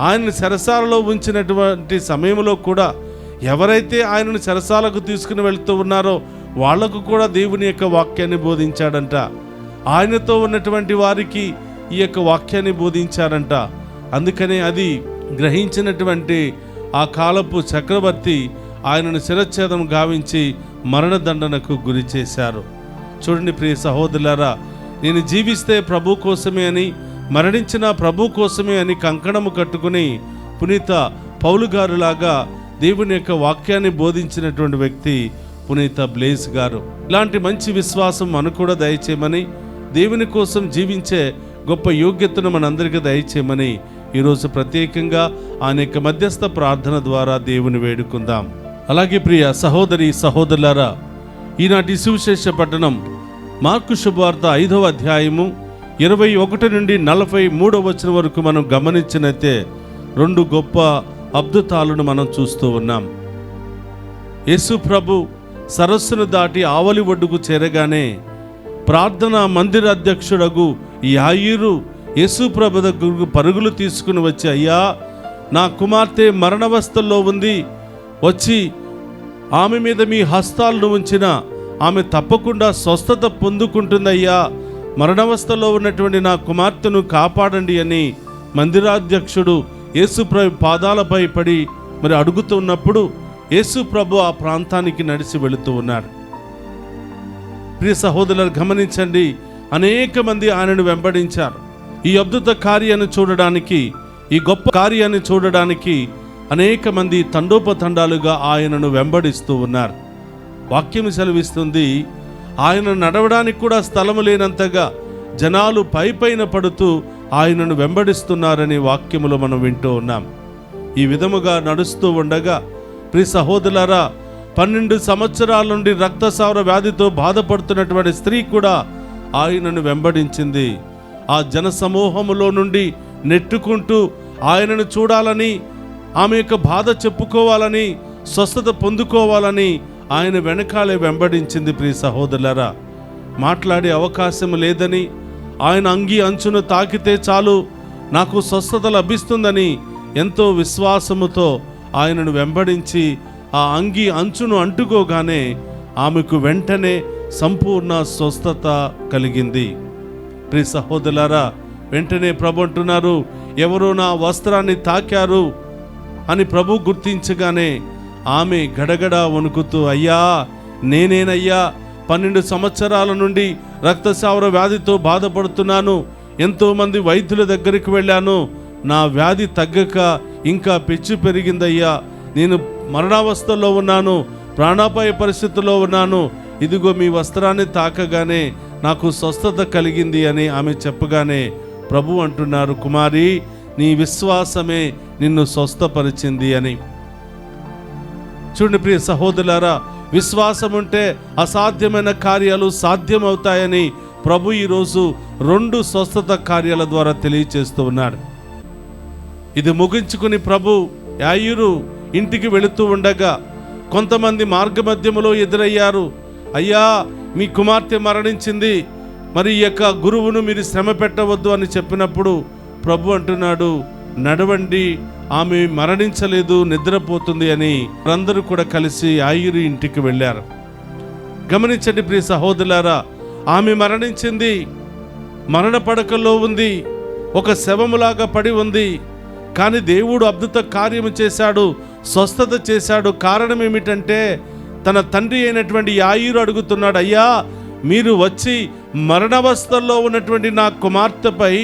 S4: ఆయనను చెరసాలలో ఉంచినటువంటి సమయంలో కూడా ఎవరైతే ఆయనను చెరసాలకు తీసుకుని వెళ్తూ ఉన్నారో వాళ్లకు కూడా దేవుని యొక్క వాక్యాన్ని బోధించాడంట. ఆయనతో ఉన్నటువంటి వారికి ఈ యొక్క వాక్యాన్ని బోధించారంట. అందుకనే అది గ్రహించినటువంటి ఆ కాలపు చక్రవర్తి ఆయనను శిరచ్ఛేదం గావించి మరణదండనకు గురి చేశారు. చూడండి ప్రియ సహోదరులారా, నేను జీవిస్తే ప్రభు కోసమే అని, మరణించిన ప్రభు కోసమే అని కంకణము కట్టుకుని పునీత పౌలు గారులాగా దేవుని యొక్క వాక్యాన్ని బోధించినటువంటి వ్యక్తి పునీత బ్లేస్ గారు. ఇలాంటి మంచి విశ్వాసం మనకు కూడా దయచేయమని, దేవుని కోసం జీవించే గొప్ప యోగ్యతను మనందరికీ దయచేయమని ఈరోజు ప్రత్యేకంగా ఆయన యొక్క మధ్యస్థ ప్రార్థన ద్వారా దేవుని వేడుకుందాం. అలాగే ప్రియ సహోదరి సహోదరులారా, ఈనాటి సువిశేష పట్టణం మార్కు శుభవార్త 5వ అధ్యాయము 21 నుండి 43వ వచనం వరకు మనం గమనించినైతే 2 గొప్ప అద్భుతాలను మనం చూస్తూ ఉన్నాం. యేసు ప్రభు సరస్సును దాటి ఆవలి ఒడ్డుకు చేరగానే ప్రార్థనా మందిర అధ్యక్షుడగు యాయిరు యేసు ప్రభు దగ్గరకు పరుగులు తీసుకుని వచ్చి, అయ్యా నా కుమార్తె మరణావస్థల్లో ఉంది, వచ్చి ఆమె మీద మీ హస్తాలను ఉంచిన ఆమె తప్పకుండా స్వస్థత పొందుకుంటుందయ్యా, మరణావస్థలో ఉన్నటువంటి నా కుమార్తెను కాపాడండి అని మందిరాధ్యక్షుడు యేసు ప్రభు పాదాలపై పడి మరి అడుగుతున్నప్పుడు యేసు ప్రభు ఆ ప్రాంతానికి నడిచి వెళుతూ ఉన్నాడు. ప్రియ సహోదరులు గమనించండి, అనేక మంది ఆయనను వెంబడించారు. ఈ అద్భుత కార్యాన్ని చూడడానికి, ఈ గొప్ప కార్యాన్ని చూడడానికి అనేక మంది తండోపతండాలుగా ఆయనను వెంబడిస్తూ ఉన్నారు. వాక్యం సెలవిస్తుంది, ఆయన నడవడానికి కూడా స్థలము లేనంతగా జనాలు పైపైన పడుతూ ఆయనను వెంబడిస్తున్నారని వాక్యములో మనం వింటూ ఉన్నాం. ఈ విధముగా నడుస్తూ ఉండగా ప్రియ సహోదరులారా, 12 సంవత్సరాల నుండి రక్తస్రావ వ్యాధితో బాధపడుతున్నటువంటి స్త్రీ కూడా ఆయనను వెంబడించింది. ఆ జన సమూహములో నుండి నెట్టుకుంటూ ఆయనను చూడాలని, ఆమె యొక్క బాధ చెప్పుకోవాలని, స్వస్థత పొందుకోవాలని ఆయన వెనకాలే వెంబడించింది. ప్రియ సహోదరులారా, మాట్లాడే అవకాశం లేదని, ఆయన అంగి అంచును తాకితే చాలు నాకు స్వస్థత లభిస్తుందని ఎంతో విశ్వాసముతో ఆయనను వెంబడించి ఆ అంగి అంచును అంటుకోగానే ఆమెకు వెంటనే సంపూర్ణ స్వస్థత కలిగింది. ప్రియ సహోదరులారా, వెంటనే ప్రభు అంటున్నారు, ఎవరో నా వస్త్రాన్ని తాకారు అని ప్రభు గుర్తించగానే ఆమె గడగడ వణుకుతూ, అయ్యా నేనేనయ్యా, 12 సంవత్సరాల నుండి రక్తస్రావ వ్యాధితో బాధపడుతున్నాను, ఎంతోమంది వైద్యుల దగ్గరికి వెళ్ళాను, నా వ్యాధి తగ్గక ఇంకా పెచ్చు పెరిగిందయ్యా, నేను మరణావస్థలో ఉన్నాను, ప్రాణాపాయ పరిస్థితుల్లో ఉన్నాను, ఇదిగో మీ వస్త్రాన్ని తాకగానే నాకు స్వస్థత కలిగింది అని ఆమె చెప్పగానే ప్రభు అంటున్నారు, కుమారి నీ విశ్వాసమే నిన్ను స్వస్థపరిచింది అని. చూడండి ప్రియ సహోదరులారా, విశ్వాసం ఉంటే అసాధ్యమైన కార్యాలు సాధ్యమవుతాయని ప్రభు ఈరోజు 2 స్వస్థత కార్యాల ద్వారా తెలియచేస్తూ ఉన్నాడు. ఇది ముగించుకుని ప్రభు యాయిరు ఇంటికి వెళుతూ ఉండగా కొంతమంది మార్గమధ్యములో ఎదురయ్యారు. అయ్యా మీ కుమార్తె మరణించింది, మరి ఈ యొక్క గురువును మీరు శ్రమ పెట్టవద్దు అని చెప్పినప్పుడు ప్రభు అంటున్నాడు, నడవండి, ఆమె మరణించలేదు, నిద్రపోతుంది అని. అందరూ కూడా కలిసి యాయిరు ఇంటికి వెళ్ళారు. గమనించండి ప్రియ సహోదరులారా, ఆమె మరణించింది, మరణ పడకల్లో ఉంది, ఒక శవములాగా పడి ఉంది. కానీ దేవుడు అద్భుత కార్యము చేశాడు, స్వస్థత చేశాడు. కారణం ఏమిటంటే తన తండ్రి అయినటువంటి యాయిరు అడుగుతున్నాడు, అయ్యా మీరు వచ్చి మరణావస్థల్లో ఉన్నటువంటి నా కుమార్తెపై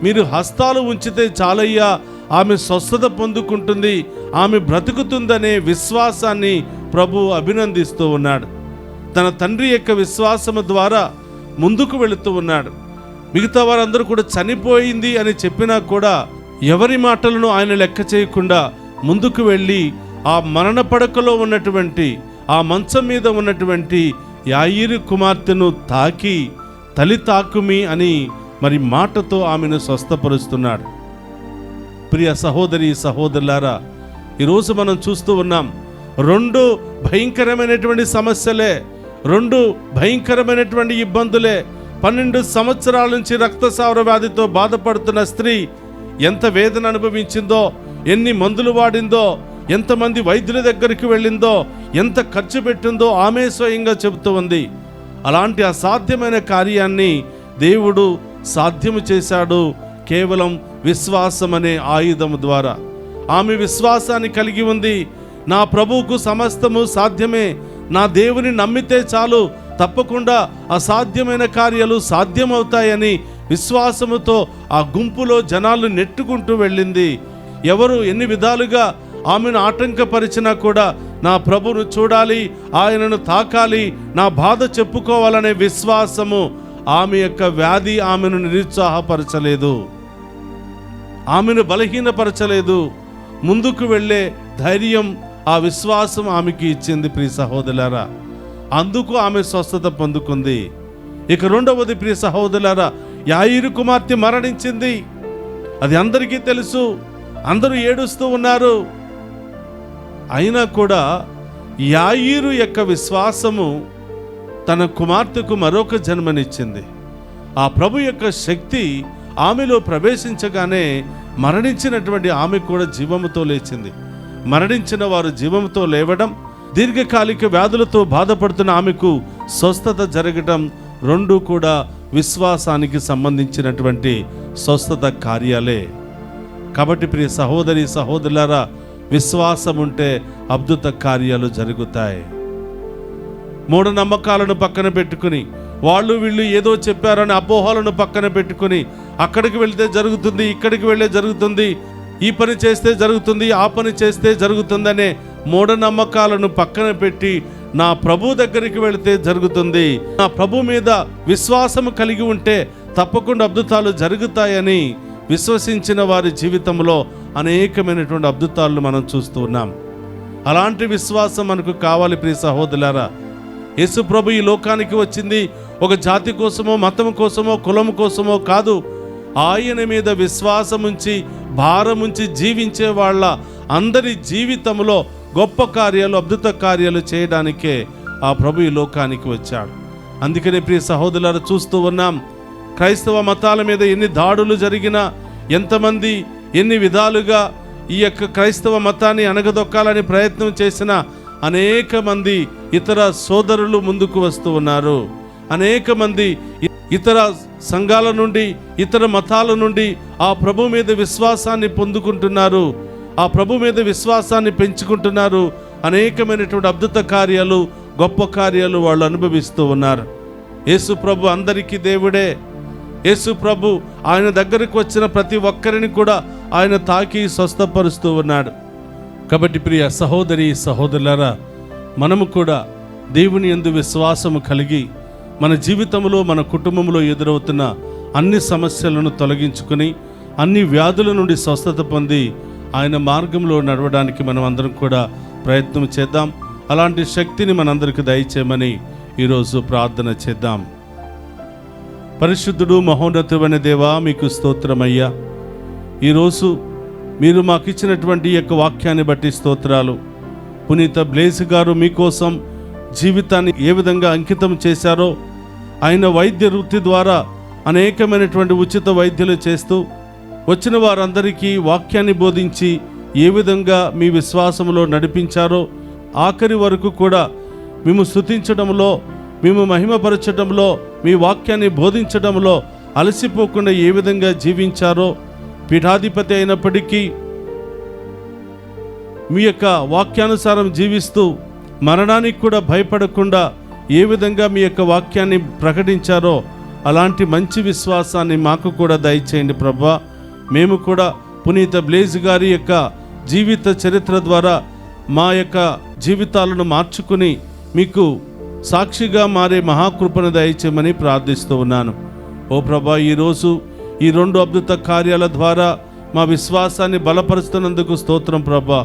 S4: మీరు హస్తాలు ఉంచితే చాలయ్యా, ఆమె స్వస్థత పొందుకుంటుంది, ఆమె బ్రతుకుతుందనే విశ్వాసాన్ని ప్రభు అభినందిస్తూ ఉన్నాడు. తన తండ్రి యొక్క విశ్వాసము ద్వారా ముందుకు వెళుతూ ఉన్నాడు. మిగతా వారందరూ కూడా చనిపోయింది అని చెప్పినా కూడా ఎవరి మాటలను ఆయన లెక్క చేయకుండా ముందుకు వెళ్ళి ఆ మరణ పడకలో ఉన్నటువంటి, ఆ మంచం మీద ఉన్నటువంటి యాయిరు కుమార్తెను తాకి తలి తాకుమి అని మరి మాటతో ఆమెను స్వస్థపరుస్తున్నాడు. ప్రియ సహోదరి సహోదరులారా, ఈరోజు మనం చూస్తూ ఉన్నాం 2 భయంకరమైనటువంటి సమస్యలే, 2 భయంకరమైనటువంటి ఇబ్బందులే. 12 సంవత్సరాల నుంచి రక్తస్రావ వ్యాధితో బాధపడుతున్న స్త్రీ ఎంత వేదన అనుభవించిందో, ఎన్ని మందులు వాడిందో, ఎంతమంది వైద్యుల దగ్గరికి వెళ్ళిందో, ఎంత ఖర్చు పెట్టిందో ఆమె స్వయంగా చెబుతూ ఉంది. అలాంటి అసాధ్యమైన కార్యాన్ని దేవుడు సాధ్యము చేశాడు కేవలం విశ్వాసం అనే ఆయుధము ద్వారా. ఆమె విశ్వాసాన్ని కలిగి ఉంది. నా ప్రభువుకు సమస్తము సాధ్యమే, నా దేవుని నమ్మితే చాలు తప్పకుండా అసాధ్యమైన కార్యాలు సాధ్యమవుతాయని విశ్వాసముతో ఆ గుంపులో జనాలు నెట్టుకుంటూ వెళ్ళింది. ఎవరు ఎన్ని విధాలుగా ఆమెను ఆటంకపరిచినా కూడా నా ప్రభువును చూడాలి, ఆయనను తాకాలి, నా బాధ చెప్పుకోవాలనే విశ్వాసము ఆమె యొక్క వ్యాధి ఆమెను నిరుత్సాహపరచలేదు, ఆమెను బలహీనపరచలేదు. ముందుకు వెళ్ళే ధైర్యం ఆ విశ్వాసం ఆమెకి ఇచ్చింది ప్రియ సహోదరులారా. అందుకు ఆమె స్వస్థత పొందుకుంది. ఇక రెండవది ప్రియ సహోదరులారా, యాయిరు కుమార్తె మరణించింది. అది అందరికీ తెలుసు, అందరూ ఏడుస్తూ ఉన్నారు. అయినా కూడా యాయిరు యొక్క విశ్వాసము తన కుమార్తెకు మరొక జన్మనిచ్చింది. ఆ ప్రభు యొక్క శక్తి ఆమెలో ప్రవేశించగానే మరణించినటువంటి ఆమె కూడా జీవముతో లేచింది. మరణించిన వారు జీవముతో లేవడం, దీర్ఘకాలిక వ్యాధులతో బాధపడుతున్న ఆమెకు స్వస్థత జరగడం, రెండు కూడా విశ్వాసానికి సంబంధించినటువంటి స్వస్థత కార్యాలే. కాబట్టి ప్రియ సహోదరి సహోదరులారా, విశ్వాసం ఉంటే అద్భుత కార్యాలు జరుగుతాయి. మూఢనమ్మకాలను పక్కన పెట్టుకుని, వాళ్ళు వీళ్ళు ఏదో చెప్పారని అపోహలను పక్కన పెట్టుకుని, అక్కడికి వెళ్తే జరుగుతుంది, ఇక్కడికి వెళ్ళే జరుగుతుంది, ఈ పని చేస్తే జరుగుతుంది, ఆ పని చేస్తే జరుగుతుందనే మూఢనమ్మకాలను పక్కన పెట్టి నా ప్రభు దగ్గరికి వెళితే జరుగుతుంది, నా ప్రభు మీద విశ్వాసం కలిగి ఉంటే తప్పకుండా అద్భుతాలు జరుగుతాయని విశ్వసించిన వారి జీవితంలో అనేకమైనటువంటి అద్భుతాలను మనం చూస్తూ ఉన్నాం. అలాంటి విశ్వాసం మనకు కావాలి ప్రియ సహోదరులారా. యేసు ప్రభు ఈ లోకానికి వచ్చింది ఒక జాతి కోసమో, మతం కోసమో, కులం కోసమో కాదు. ఆయన మీద విశ్వాసం ఉంచి, భారం ఉంచి జీవించే వాళ్ళ అందరి జీవితంలో గొప్ప కార్యాలు, అద్భుత కార్యాలు చేయడానికే ఆ ప్రభు ఈ లోకానికి వచ్చాడు. అందుకనే ప్రియ సహోదరులారా, చూస్తూ ఉన్నాం క్రైస్తవ మతాల మీద ఎన్ని దాడులు జరిగినా, ఎంతమంది ఎన్ని విధాలుగా ఈ యొక్క క్రైస్తవ మతాన్ని అణగదొక్కాలని ప్రయత్నం చేసినా అనేక మంది ఇతర సోదరులు ముందుకు వస్తూ ఉన్నారు. అనేక మంది ఇతర సంఘాల నుండి, ఇతర మతాల నుండి ఆ ప్రభు మీద విశ్వాసాన్ని పొందుకుంటున్నారు, ఆ ప్రభు మీద విశ్వాసాన్ని పెంచుకుంటున్నారు. అనేకమైనటువంటి అద్భుత కార్యాలు, గొప్ప కార్యాలు వాళ్ళు అనుభవిస్తూ ఉన్నారు. యేసు ప్రభు అందరికీ దేవుడే. యేసు ప్రభు ఆయన దగ్గరకు వచ్చిన ప్రతి ఒక్కరిని కూడా ఆయన తాకి స్వస్థపరుస్తూ ఉన్నాడు. కాబట్టి ప్రియ సహోదరి సహోదరులారా, మనము కూడా దేవుని యందు విశ్వాసము కలిగి మన జీవితంలో, మన కుటుంబంలో ఎదురవుతున్న అన్ని సమస్యలను తొలగించుకుని, అన్ని వ్యాధుల నుండి స్వస్థత పొంది ఆయన మార్గంలో నడవడానికి మనం అందరం కూడా ప్రయత్నం చేద్దాం. అలాంటి శక్తిని మనందరికీ దయచేయమని ఈరోజు ప్రార్థన చేద్దాం. పరిశుద్ధుడు మహోన్నతుడైన దేవా, మీకు స్తోత్రమయ్యా. ఈరోజు మీరు మాకు ఇచ్చినటువంటి ఈ యొక్క వాక్యాన్ని బట్టి స్తోత్రాలు. పునీత బ్లేస్ గారు మీకోసం జీవితాన్ని ఏ విధంగా అంకితం చేశారో, ఆయన వైద్య వృత్తి ద్వారా అనేకమైనటువంటి ఉచిత వైద్యులు చేస్తూ వచ్చిన వారందరికీ వాక్యాన్ని బోధించి ఏ విధంగా మీ విశ్వాసంలో నడిపించారో, ఆఖరి వరకు కూడా మేము స్తుతించడంలో, మేము మహిమపరచడంలో, మీ వాక్యాన్ని బోధించడంలో అలసిపోకుండా ఏ విధంగా జీవించారో, పీఠాధిపతి అయినప్పటికీ మీ యొక్క వాక్యానుసారం జీవిస్తూ మరణానికి కూడా భయపడకుండా ఏ విధంగా మీ యొక్క వాక్యాన్ని ప్రకటించారో, అలాంటి మంచి విశ్వాసాన్ని మాకు కూడా దయచేయండి ప్రభువా. మేము కూడా పునీత బ్లేజ్ గారి యొక్క జీవిత చరిత్ర ద్వారా మా యొక్క జీవితాలను మార్చుకుని మీకు సాక్షిగా మారే మహాకృపను దయచేయమని ప్రార్థిస్తూ ఉన్నాను. ఓ ప్రభా, ఈరోజు ఈ రెండు అద్భుత కార్యాల ద్వారా మా విశ్వాసాన్ని బలపరుస్తున్నందుకు స్తోత్రం ప్రభా.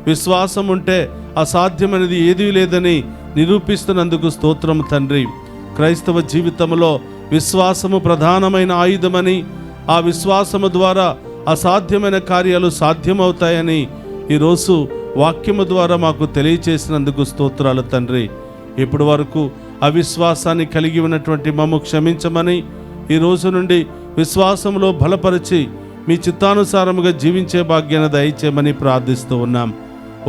S4: విశ్వాసం ఉంటే అసాధ్యమైనది ఏదీ లేదని నిరూపిస్తున్నందుకు స్తోత్రం తండ్రి. క్రైస్తవ జీవితంలో విశ్వాసము ప్రధానమైన ఆయుధమని, ఆ విశ్వాసము ద్వారా అసాధ్యమైన కార్యాలు సాధ్యమవుతాయని ఈరోజు వాక్యము ద్వారా మాకు తెలియచేసినందుకు స్తోత్రాలు తండ్రి. ఇప్పటి వరకు అవిశ్వాసాన్ని కలిగి ఉన్నటువంటి మమ్ము క్షమించమని, ఈ రోజు నుండి విశ్వాసంలో బలపరిచి మీ చిత్తానుసారముగా జీవించే భాగ్యాన్ని దయచేయమని ప్రార్థిస్తూ ఉన్నాం.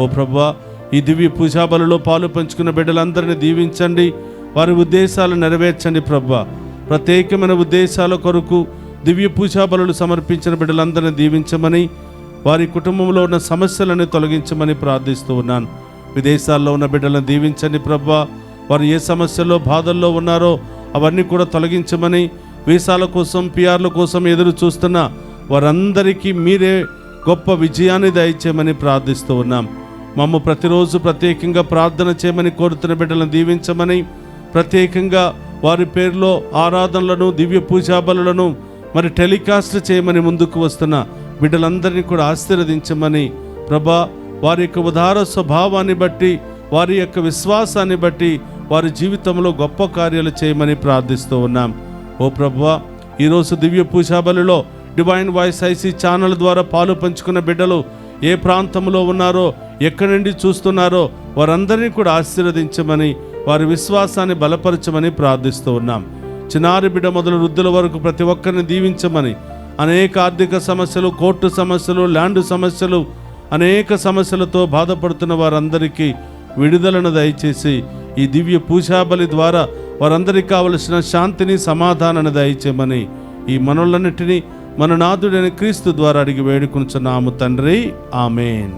S4: ఓ ప్రభువా, ఈ దివ్య పూజాబలిలో పాలు పంచుకున్న బిడ్డలందరినీ దీవించండి, వారి ఉద్దేశాలు నెరవేర్చండి ప్రభువా. ప్రత్యేకమైన ఉద్దేశాల కొరకు దివ్య పూజాబలులు సమర్పించిన బిడ్డలందరినీ దీవించమని, వారి కుటుంబంలో ఉన్న సమస్యలను తొలగించమని ప్రార్థిస్తూ ఉన్నాను. విదేశాల్లో ఉన్న బిడ్డలను దీవించండి ప్రభువా. వారు ఏ సమస్యల్లో, బాధల్లో ఉన్నారో అవన్నీ కూడా తొలగించమని, వీసాల కోసం, పిఆర్ల కోసం ఎదురు చూస్తున్న వారందరికీ మీరే గొప్ప విజయాన్ని దయచేయమని ప్రార్థిస్తూ ఉన్నాం. మమ్మ ప్రతిరోజు ప్రత్యేకంగా ప్రార్థన చేయమని కోరుతున్న బిడ్డలను దీవించమని, ప్రత్యేకంగా వారి పేరులో ఆరాధనలను, దివ్య పూజాబలులను మరి టెలికాస్ట్ చేయమని ముందుకు వస్తున్న బిడ్డలందరినీ కూడా ఆశీర్వదించమని ప్రభా, వారి యొక్క ఉదార స్వభావాన్ని బట్టి, వారి యొక్క విశ్వాసాన్ని బట్టి వారి జీవితంలో గొప్ప కార్యాలు చేయమని ప్రార్థిస్తూ ఉన్నాం. ఓ ప్రభువా, ఈరోజు దివ్య పూజాబలిలో డివైన్ వాయిస్ ఐసీ ఛానల్ ద్వారా పాలు పంచుకున్న బిడ్డలు ఏ ప్రాంతంలో ఉన్నారో, ఎక్కడి నుండి చూస్తున్నారో వారందరినీ కూడా ఆశీర్వదించమని, వారి విశ్వాసాన్ని బలపరచమని ప్రార్థిస్తూ ఉన్నాం. చిన్నారి బిడ్డ మొదలు వృద్ధుల వరకు ప్రతి ఒక్కరిని దీవించమని, అనేక ఆర్థిక సమస్యలు, కోర్టు సమస్యలు, ల్యాండ్ సమస్యలు, అనేక సమస్యలతో బాధపడుతున్న వారందరికీ విడుదలను దయచేసి ఈ దివ్య పూజాబలి ద్వారా వారందరికీ కావలసిన శాంతిని, సమాధానాన్ని దయచేయమని ఈ మనవులన్నిటినీ మన నాథుడైన క్రీస్తు ద్వారా అడిగి వేడుకొనుచున్నాము తండ్రి. ఆమేన్.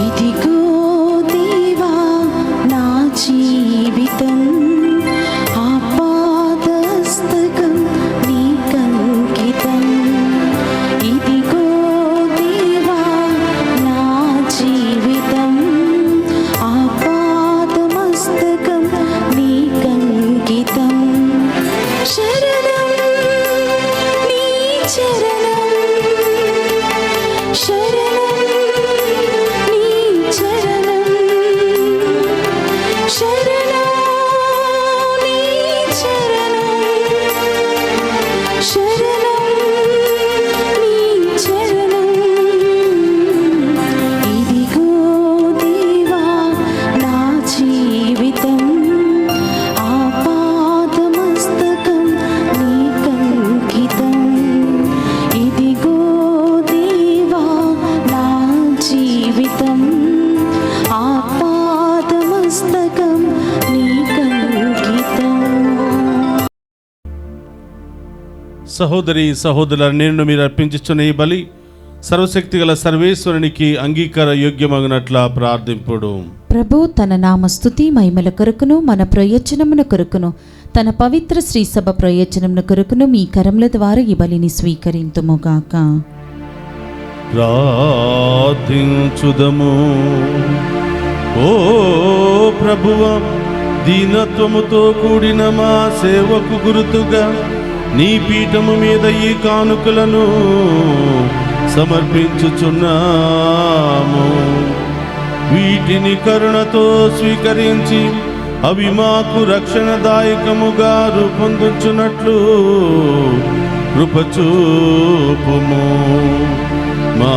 S7: ఇదిగో దేవా నా జీవితం ఆపాదస్తకం నీకంకితం. ఇదిగో దేవా నా జీవితం ఆపాదమస్తకం నీకంకితం. శరణం నీ చరణం, శరణం నీ చరణం, శరణం నీ చరణం, శరణం నీ చరణం. ఇదిగో దేవా నా జీవితం ఆపాదమస్తకం నీకంకితం. ఇదిగో దేవా నా జీవితం ఆపాదమస్తకం నీకంకితం.
S4: సహోదరి సహోదరుల, నేను మీరు అర్పించుచున్న ఈ బలి సర్వశక్తి గల సర్వేశ్వరునికి అంగీకార యోగ్యమగినట్లా ప్రార్థింపుడు.
S3: ప్రభు తన నామ స్తుతి మహిమల కొరకును మన ప్రయోజనమున కొరకును తన పవిత్ర శ్రీ సభ ప్రయోజనమున కొరకును మీ కరముల ద్వారా ఈ బలిని స్వీకరింతుముగాక.
S4: ప్రార్థించుదము. ఓ ప్రభువ, దీనత్వముతో కూడిన మా సేవకు గుర్తుగా నీ పీఠము మీద ఈ కానుకలను సమర్పించుచున్నాము. వీటిని కరుణతో స్వీకరించి అవి మాకు రక్షణదాయకముగా రూపొందుచున్నట్లు కృపచూపుము. మా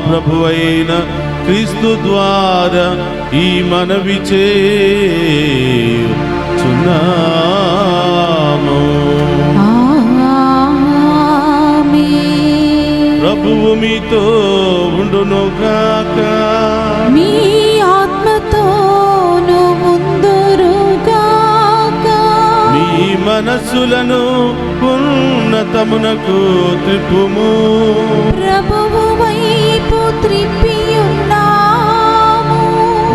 S4: ప్రభువైన క్రీస్తు ద్వారా ఈ మనవి చేయుచున్నాము. ప్రభువు మీతో ఉండునుగాక.
S3: మీ ఆత్మతోను ముందురుగాక.
S4: మీ మనస్సులను ఉన్నతమునకు త్రిప్పుము.
S3: ప్రభువు వైపు త్రిప్పియున్నాము.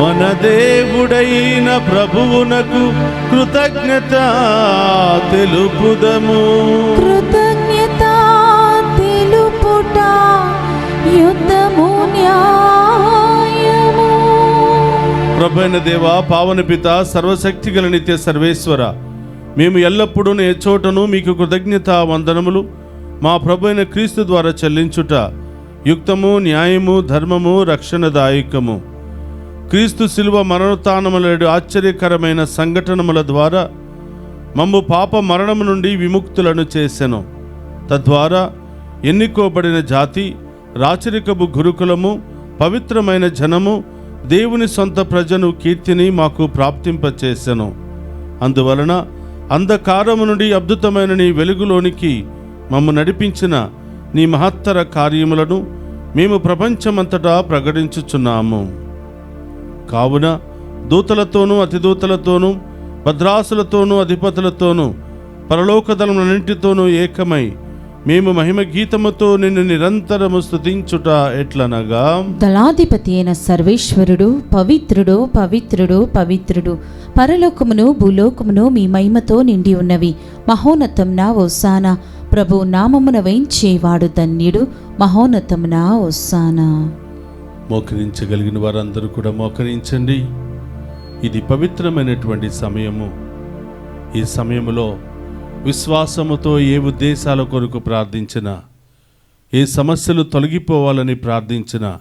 S4: మన దేవుడైన ప్రభువునకు కృతజ్ఞత తెలుపుదము.
S3: కృతజ్ఞత తెలుపుట యుద్ధము న్యాయము.
S4: ప్రభైన దేవా, పావన పిత, సర్వశక్తి గల నిత్య సర్వేశ్వర, మేము ఎల్లప్పుడూ ఏ చోటను మీకు కృతజ్ఞత వందనములు మా ప్రభైన క్రీస్తు ద్వారా చెల్లించుట యుక్తము, న్యాయము, ధర్మము, రక్షణదాయకము. క్రీస్తు శిలువ మరణోత్థానముల ఆశ్చర్యకరమైన సంఘటనముల ద్వారా మమ్ము పాప మరణము నుండి విముక్తులను చేసెను. తద్వారా ఎన్నుకోబడిన జాతి, రాచరికపు గురుకులము, పవిత్రమైన జనము, దేవుని సొంత ప్రజను కీర్తిని మాకు ప్రాప్తింపచేసెను. అందువలన అంధకారము నుండి అద్భుతమైన నీ వెలుగులోనికి మమ్ము నడిపించిన నీ మహత్తర కార్యములను మేము ప్రపంచమంతటా ప్రకటించుచున్నాము. కావున దూతలతోనూ, అతిదూతలతోనూ, భద్రాసులతోనూ, అధిపతులతోనూ, పరలోకదళములన్నింటితోనూ ఏకమై మేము మహిమ గీతముతో నిన్ను నిరంతరము స్తుతించుట ఎట్లనగా,
S3: దళాధిపతి అయిన సర్వేశ్వరుడు పవిత్రుడు, పవిత్రుడు, పవిత్రుడు, పరలోకమును భూలోకమును మీ మహిమతో నిండి ఉన్నవి. మహోన్నతమున ఓసానా. ప్రభు నామమున వేయించేవాడు ధన్యుడు. మహోన్నతమున ఓసానా.
S4: మోకరించగలిగిన వారందరూ కూడా మోకరించండి. ఇది పవిత్రమైనటువంటి సమయము. ఈ సమయంలో విశ్వాసముతో ఏ ఉద్దేశాల కొరకు ప్రార్థించినా, ఏ సమస్యలు తొలగిపోవాలని ప్రార్థించినా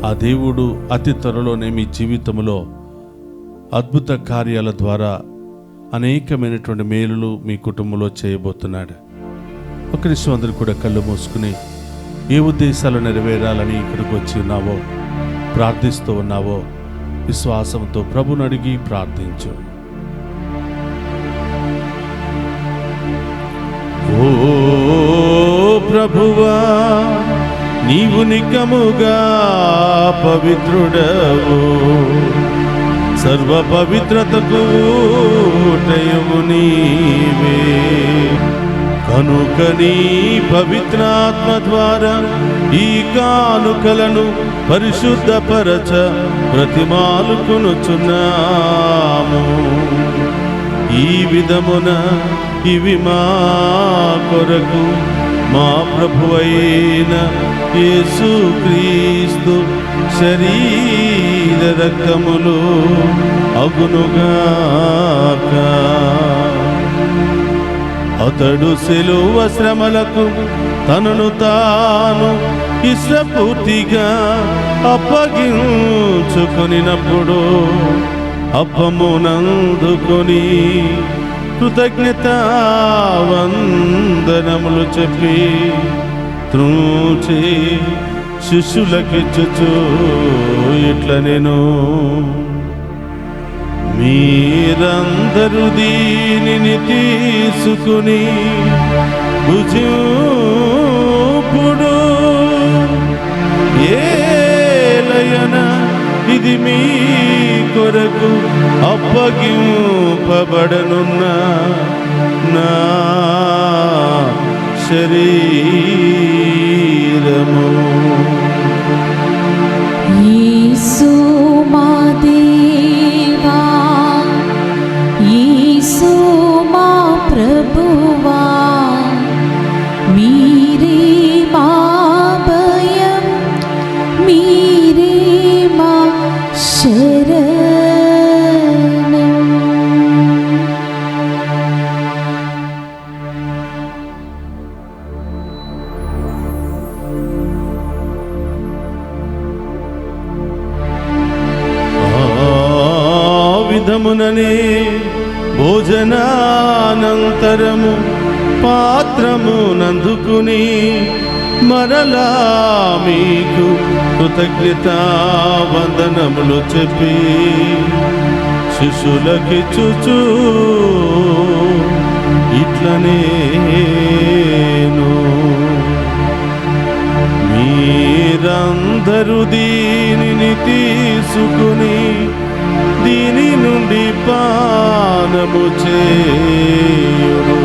S4: ఆ దేవుడు అతి త్వరలోనే మీ జీవితంలో అద్భుత కార్యాల ద్వారా అనేకమైనటువంటి మేలులు మీ కుటుంబంలో చేయబోతున్నాడు. ఒక నిమిషం అందరూ కూడా కళ్ళు మూసుకుని ఏ ఉద్దేశాలు నెరవేరాలని ఇక్కడికి వచ్చి ఉన్నావో, ప్రార్థిస్తూ ఉన్నావో విశ్వాసంతో ప్రభుని అడిగి ప్రార్థించు. ఓ ప్రభువా, నీవు నికముగా పవిత్రుడవు, సర్వ పవిత్రతకు ఊటయము నీవే. కనుక నీ పవిత్రాత్మ ద్వారా ఈ కానుకలను పరిశుద్ధపరచ ప్రతిమాలుకొనుచున్నాము. ఈ విధమున ఇవి మా కొరకు మా ప్రభువైన యేసుక్రీస్తు శరీర రక్తములు అగునుగాక. అతడు శిలువ శ్రమలకు తనను తాను ఇష్టపూర్తిగా అప్పగించుకొనినప్పుడు అప్పమునందుకొని కృతజ్ఞతా వందనములు చెప్పి త్రూచి శిష్యులకిచ్చుచు ఇట్ల నేను, మీరందరూ దీనిని తీసుకుని భుజింపుడు. ఏలయన ఇది మీ కొరకు అప్పగింపబడనున్న నా శరీరము.
S3: యేసు మా దేవా, యేసు మా ప్రభువా, మీరే మా భయం, మీరే మా శరణం.
S4: విధముననే భోజనానంతరము పాత్రము నందుకుని మరలా మీకు కృతజ్ఞతా వందనములు చెప్పి శిష్యులకిచ్చుచు ఇట్లనేను, మీరందరూ దీనిని తీసుకుని దీని నుండి పానము చేయుడు.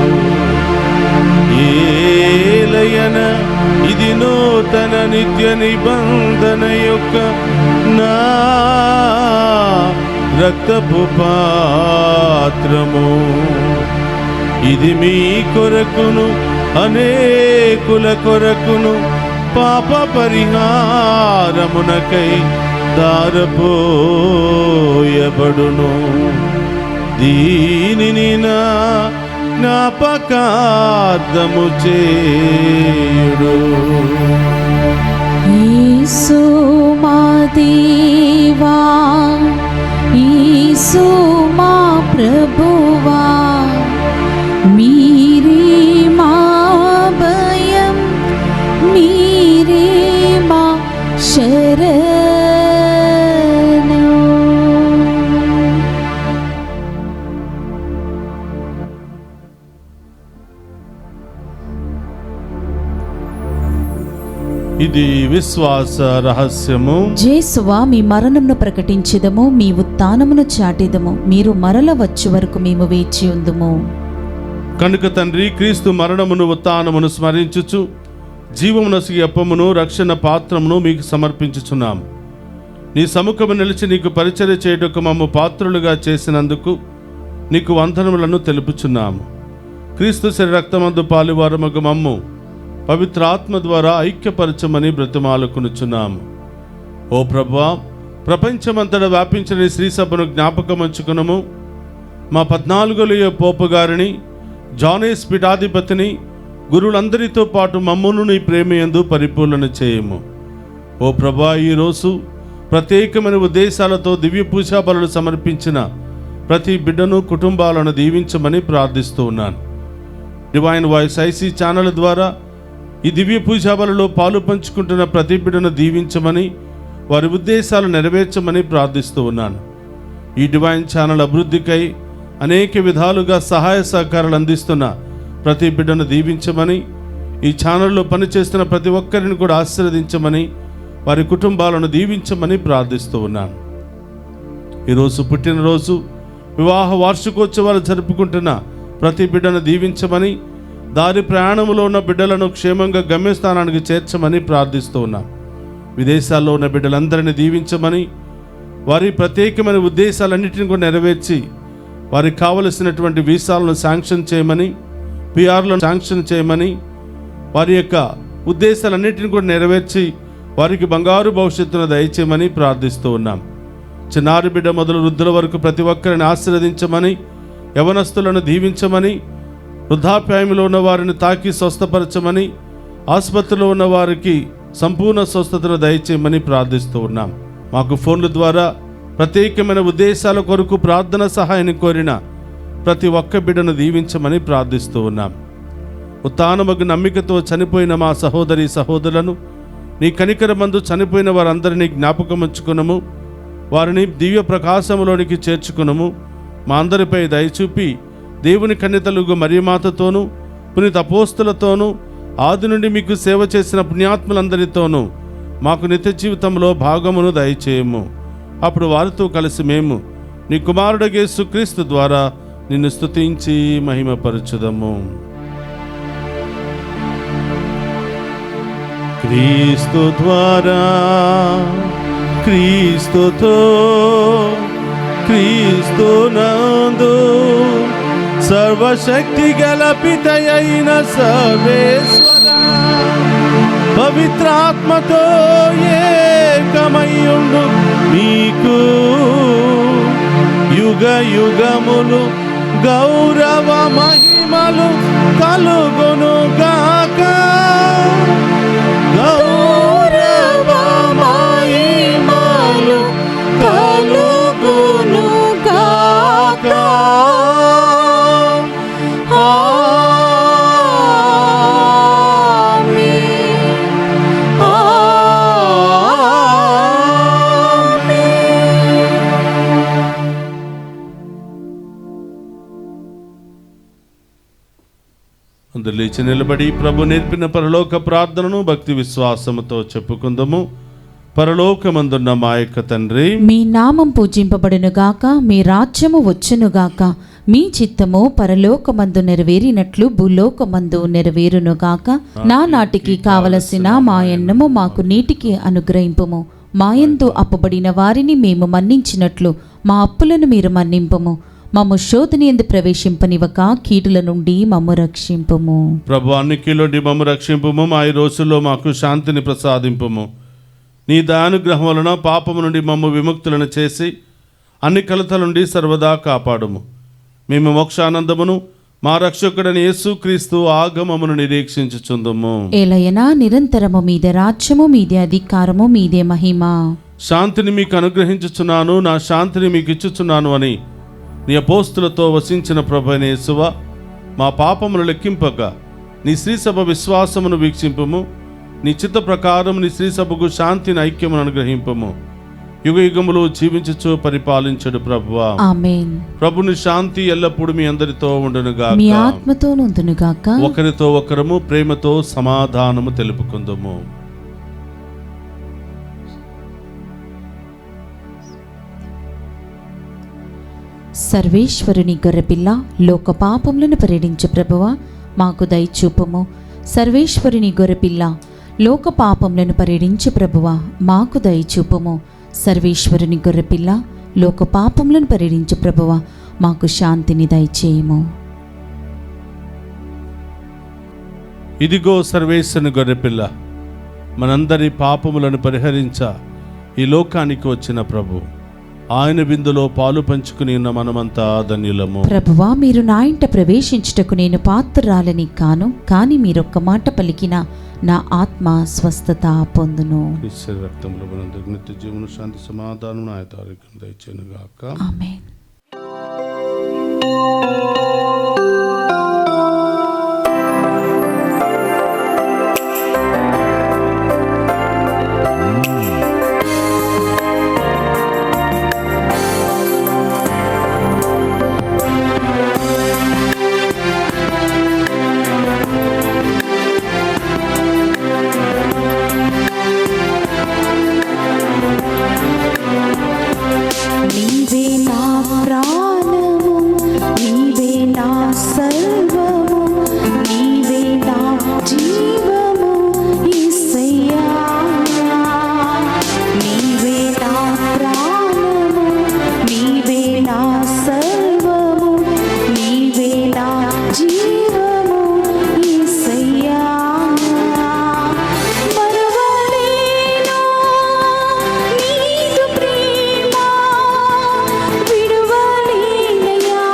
S4: ఏలయన ఇది నూతన నిత్య నిబంధన యొక్క నా రక్తపు పాత్రము. ఇది మీ కొరకును అనేకుల కొరకును పాప పరిహారమునకై దారపోయబడును. దీనిని నా జ్ఞాపకార్థము చేయుడు.
S3: యేసు మా దేవా, యేసు మా ప్రభువా, మీరే మా భయం, మీరే మా శరణం.
S4: ఇది విశ్వాస రహస్యము.
S3: జేసువా, మీ మరణమును ప్రకటించెదము, మీ ఉత్థానమును చాటెదము, మీరు మరల వచ్చు వరకు మేము వేచి ఉందుము.
S4: కనుక తండ్రి, క్రీస్తు మరణమును ఉత్థానమును స్మరించుచు జీవమునసిగి అప్పమును రక్షణ పాత్రమును మీకు సమర్పించుచున్నాము. నీ సముఖము నిలిచి నీకు పరిచర్య చేయుటకు మమ్ము పాత్రులుగా చేసినందుకు నీకు వందనములను తెలుపుచున్నాము. క్రీస్తు శరీర రక్తమందు పాలువారమగు మమ్ము పవిత్ర ఆత్మ ద్వారా ఐక్యపరచమని బ్రతిమాలుకొనుచున్నాము. ఓ ప్రభువా, ప్రపంచమంతటా వ్యాపించిన ఈ శ్రీ సభను జ్ఞాపకం ఉంచుకునము. మా 14వ పోపు గారిని, జానేస్ పీఠాధిపతిని, గురువులందరితో పాటు మమ్మును నీ ప్రేమయందు పరిపూర్ణ చేయము. ఓ ప్రభా, ఈరోజు ప్రత్యేకమైన ఉద్దేశాలతో దివ్య పూజా బలులు సమర్పించిన ప్రతి బిడ్డను, కుటుంబాలను దీవించమని ప్రార్థిస్తూ ఉన్నాను. డివైన్ వాయిస్ ఐసీ ఛానల్ ద్వారా ఈ దివ్య పూజా బలులో పాలు పంచుకుంటున్న ప్రతి బిడ్డను దీవించమని, వారి ఉద్దేశాలు నెరవేర్చమని ప్రార్థిస్తూ ఉన్నాను. ఈ డివైన్ ఛానల్ అభివృద్ధికై అనేక విధాలుగా సహాయ సహకారాలు అందిస్తున్న ప్రతి బిడ్డను దీవించమని, ఈ ఛానల్లో పనిచేస్తున్న ప్రతి ఒక్కరిని కూడా ఆశీర్వదించమని, వారి కుటుంబాలను దీవించమని ప్రార్థిస్తూ ఉన్నాను. ఈరోజు పుట్టినరోజు, వివాహ వార్షికోత్సవాలు జరుపుకుంటున్న ప్రతి బిడ్డను దీవించమని, దారి ప్రయాణంలో ఉన్న బిడ్డలను క్షేమంగా గమ్యస్థానానికి చేర్చమని ప్రార్థిస్తూ ఉన్నాం. విదేశాల్లో ఉన్న బిడ్డలందరినీ దీవించమని, వారి ప్రత్యేకమైన ఉద్దేశాలన్నింటినీ కూడా నెరవేర్చి, వారికి కావలసినటువంటి వీసాలను శాంక్షన్ చేయమని, పిఆర్లను శాంక్షన్ చేయమని, వారి యొక్క ఉద్దేశాలన్నింటినీ కూడా నెరవేర్చి వారికి బంగారు భవిష్యత్తును దయచేయమని ప్రార్థిస్తూ ఉన్నాం. చిన్నారి బిడ్డ మొదలు వృద్ధుల వరకు ప్రతి ఒక్కరిని ఆశీర్వదించమని, యవనస్తులను దీవించమని, వృద్ధాప్యాయంలో ఉన్న వారిని తాకి స్వస్థపరచమని, ఆసుపత్రిలో ఉన్న వారికి సంపూర్ణ స్వస్థతను దయచేయమని ప్రార్థిస్తూ ఉన్నాం. మాకు ఫోన్ల ద్వారా ప్రత్యేకమైన ఉద్దేశాల కొరకు ప్రార్థన సహాయాన్ని కోరిన ప్రతి ఒక్క బిడ్డను దీవించమని ప్రార్థిస్తూ ఉన్నాం. ఉత్థానమగు నమ్మికతో చనిపోయిన మా సహోదరి సహోదరులను నీ కనికరమందు చనిపోయిన వారందరినీ జ్ఞాపకం ఉంచుకునము. వారిని దివ్య ప్రకాశంలోనికి చేర్చుకునము. మా అందరిపై దయచూపి దేవుని కన్యతలుగు మరియమాతతోనూ, పునీత అపోస్తులతోనూ, ఆది నుండి మీకు సేవ చేసిన పుణ్యాత్ములందరితోనూ మాకు నిత్య జీవితంలో భాగమును దయచేయము. అప్పుడు వారితో కలిసి మేము నీ కుమారుడు యేసుక్రీస్తు ద్వారా నిన్ను స్తుతించి మహిమపరచుదము. క్రీస్తు ద్వారా, క్రీస్తుతో, క్రీస్తునందు సర్వశక్తి గల పితయైన సర్వేశ్వర పవిత్రాత్మతో ఏకమయ్యుండు మీకు యుగ యుగములు గౌరవ మహిమలు కలుగును గాక. గౌరవ మహిమలు కలుగును గాక. అందరు లేచి నిలబడి ప్రభు నేర్పిన పరలోక ప్రార్థనను భక్తి విశ్వాసముతో చెప్పుకుందాము. పరలోకమందున్న మా యొక్క తండ్రి,
S3: మీ నామం పూజింపబడును గాక, మీ రాజ్యము వచ్చును గాక, మీ చిత్తము పరలోకమందు నెరవేరినట్లు భూలోకమందు నెరవేరును గాక. నా నాటికి కావలసిన మా అన్నము మాకు నీటికి అనుగ్రహింపుము. మాయందు అప్పుబడిన వారిని మేము మన్నించినట్లు మా అప్పులను మీరు మన్నింపుము. మమ్ము శోధన యందు ప్రవేశింపనివ్వక కీడుల నుండి మమ్ము రక్షింపుము.
S4: ప్రభు, అన్ని కీడుల మమ్ము రక్షింపుము. మా ఈ రోజుల్లో మాకు శాంతిని ప్రసాదింపుము. నీ దయానుగ్రహం వలన పాపము నుండి మమ్ము విముక్తులను చేసి అన్ని కలతల నుండి సర్వదా కాపాడుము. మేము మోక్షానందమును మా రక్షకుడని యేసుక్రీస్తు ఆగమమును నిరీక్షించుచుందుము.
S3: ఏలయనా నిరంతరము మీదే రాజ్యము, మీదే అధికారము, మీదే మహిమ.
S4: శాంతిని మీకు అనుగ్రహించుచున్నాను, నా శాంతిని మీకు ఇచ్చుచున్నాను అని నీ అపోస్తులతో వసించిన ప్రభువైన యేసువా, మా పాపములు లెక్కింపక నీ శ్రీసభ విశ్వాసమును వీక్షింపుము. నీ చిత్త ప్రకారం నీ శ్రీసభకు శాంతిని, ఐక్యమును అనుగ్రహింపుము. యుగ యుగములు జీవించుచు పరిపాలించడు ప్రభువా.
S3: ఆమేన్.
S4: ప్రభుని శాంతి ఎల్లప్పుడూ మీ అందరితో ఉండునుగాక,
S3: మీ ఆత్మతోను ఉండునుగాక.
S4: ఒకరితో ఒకరము ప్రేమతో సమాధానము తెలుపుకుందుము.
S3: సర్వేశ్వరుని గొర్రెపిల్ల, లోక పాపములను పరిహరించు ప్రభువా, మాకు దయచూపుము. సర్వేశ్వరుని గొర్రెపిల్ల, లోక పాపములను పరిహరించు ప్రభువా, మాకు దయచూపుము. సర్వేశ్వరుని గొర్రెపిల్ల, లోక పాపములను పరిహరించు ప్రభువా, మాకు శాంతిని దయచేయము.
S4: ఇదిగో సర్వేశ్వరుని గొర్రెపిల్ల, మనందరి పాపములను పరిహరించ ఈ లోకానికి వచ్చిన ప్రభు, ఆయన విందులో పాలు పంచుకుని ఉన్న మనమంతా ధన్యులము.
S3: ప్రభువా, మీరు నా ఇంట ప్రవేశించుటకు నేను పాత్రురాలని కాను, కానీ మీరొక్క మాట పలికిన నా ఆత్మ స్వస్థత పొందును.
S4: క్రీస్తు రక్తములో మనందరికీ నిత్య జీవన, శాంతి, సమాధానం, ఆయన ఆరోగ్యం దయచేయును గాక.
S3: ఆమేన్.
S7: నీవే నా ప్రాణము, నీవే నా సర్వము, నీవే నా జీవము యేసయ్యా. నీవే నా ప్రాణము, నీవే నా సర్వము, నీవే నా జీవము యేసయ్యా. మరువలేను నీదు ప్రేమ, విడువలేనయ్యా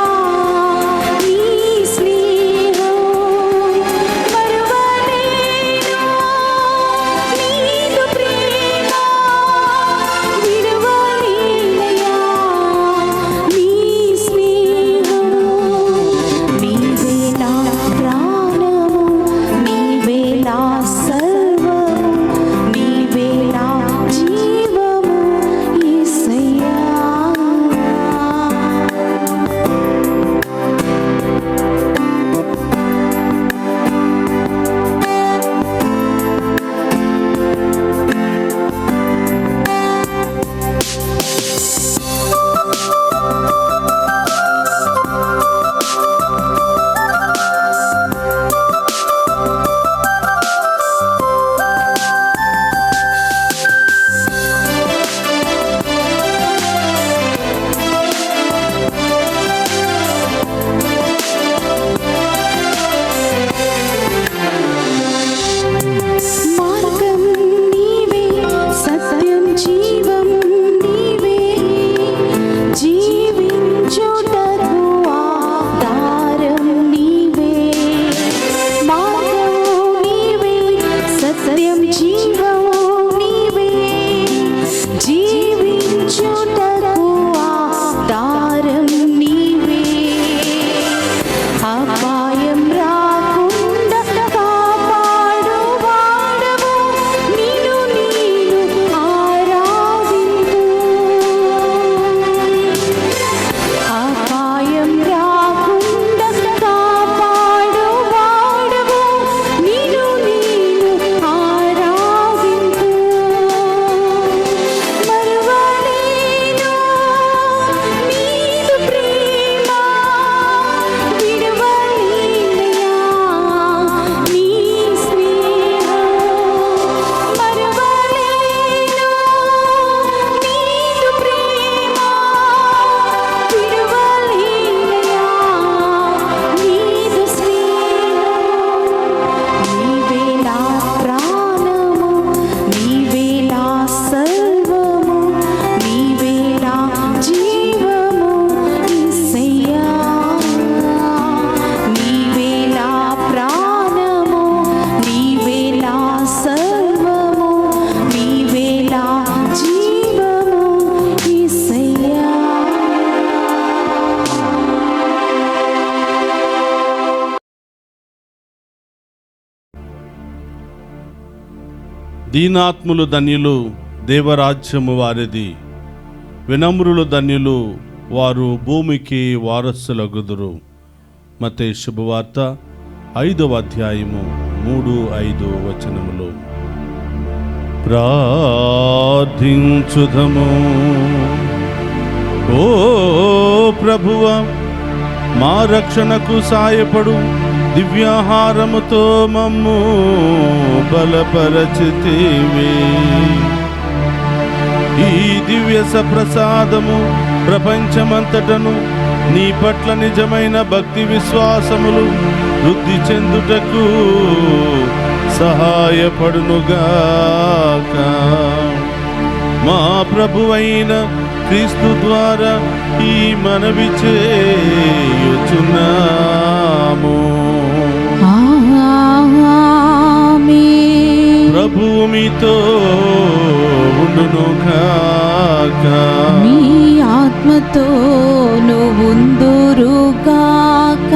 S7: నీ స్నేహం. మరువలేను నీదు ప్రేమ, విడువలేనయ్యా నీ స్నేహం. నీవే నా ప్రాణము, నీవే నా సర్వము, నీవే నా జీవము యేసయ్యా. మార్గం నీవే, సత్యం జీవం నీవే, జీవించుటకు ఆధారం నీవే. మార్గం నీవే, సత్యం జీవం నీవే, జీవించుటకు ఆధారం నీవే. అపాయం రాకుండా కాపాడు వాడవు, నిన్ను నేను ఆరాధింతు. అపాయం రాకుండా కాపాడు వాడవు, నిన్ను నేను ఆరాధింతు. మరువలేను నీదు ప్రేమ, విడువలేనయ్యా నీ స్నేహం. మరువలేను నీదు ప్రేమ, విడువలేనయ్యా నీదు స్నేహం. నీవే నా ప్రాణము, నీవే నా సర్వము, నీవే నా జీవము యేసయ్యా. నీవే నా ప్రాణము, నీవే నా సర్వము, నీవే నా జీవము యేసయ్యా.
S4: దీనాత్ములు ధన్యులు, దేవరాజ్యము వారిది. వినమ్రులు ధన్యులు, వారు భూమికి వారసులగుదురు. మత్తయి శుభవార్త 5వ అధ్యాయము 3-5 వచనములు. ప్రార్థించుదము. ఓ ప్రభువ, మా రక్షణకు సాయపడు, దివ్యాహారముతో మమ్ము బలపరచితివి. ఈ దివ్య సప్రసాదము ప్రపంచమంతటను నీ పట్ల నిజమైన భక్తి విశ్వాసములు వృద్ధి చెందుటకు సహాయపడునుగాక. మా ప్రభువైన క్రీస్తు ద్వారా ఈ మనవి చేయుచున్నాము.
S3: ఆమేన్.
S4: ప్రభువు మీతో ఉండును గాక.
S3: మీ ఆత్మతోను ఉందురుగాక.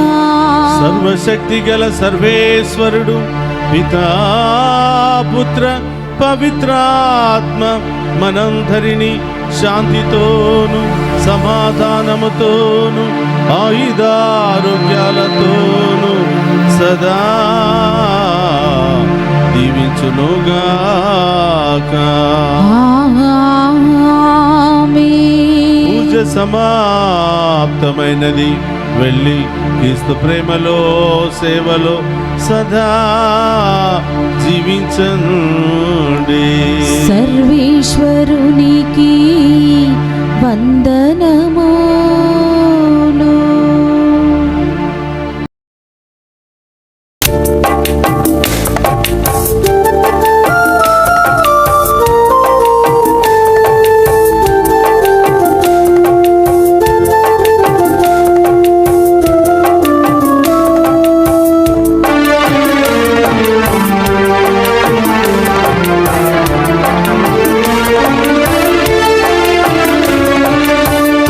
S4: సర్వశక్తి గల సర్వేశ్వరుడు పితా పుత్ర పవిత్రాత్మ మనందరినీ శాంతితోను సమాధానముతోను ఆయుధారోగ్యాలతోను సదా దీవించునుగాక.
S3: ఆమేన్.
S4: పూజ సమాప్తమైనది. వెళ్ళి క్రీస్తు ప్రేమలో సేవలో సదా జీవించండి.
S3: సర్వేశ్వరునికి వందనములు.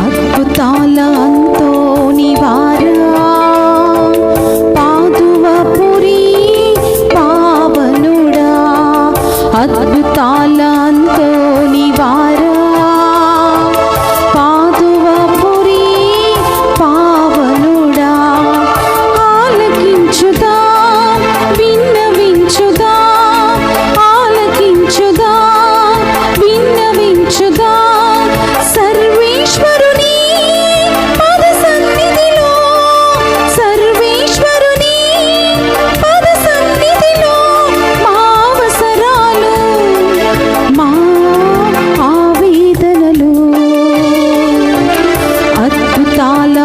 S3: అద్భుతాల అంతోని వారా, పాదువపురి పావనుడా. అద్భుతాల అంతోని వారా, పాదువపురి పావనుడా. ఆలకించుదా విన్నవించుదా, ఆలకించుదా విన్నవించుదా. సర్వేశ్వరుని పద సన్నిధిలో, సర్వేశ్వరుని పద సన్నిధిలో మా అవసరాలు, మా ఆవేదనలు, అద్భుతాల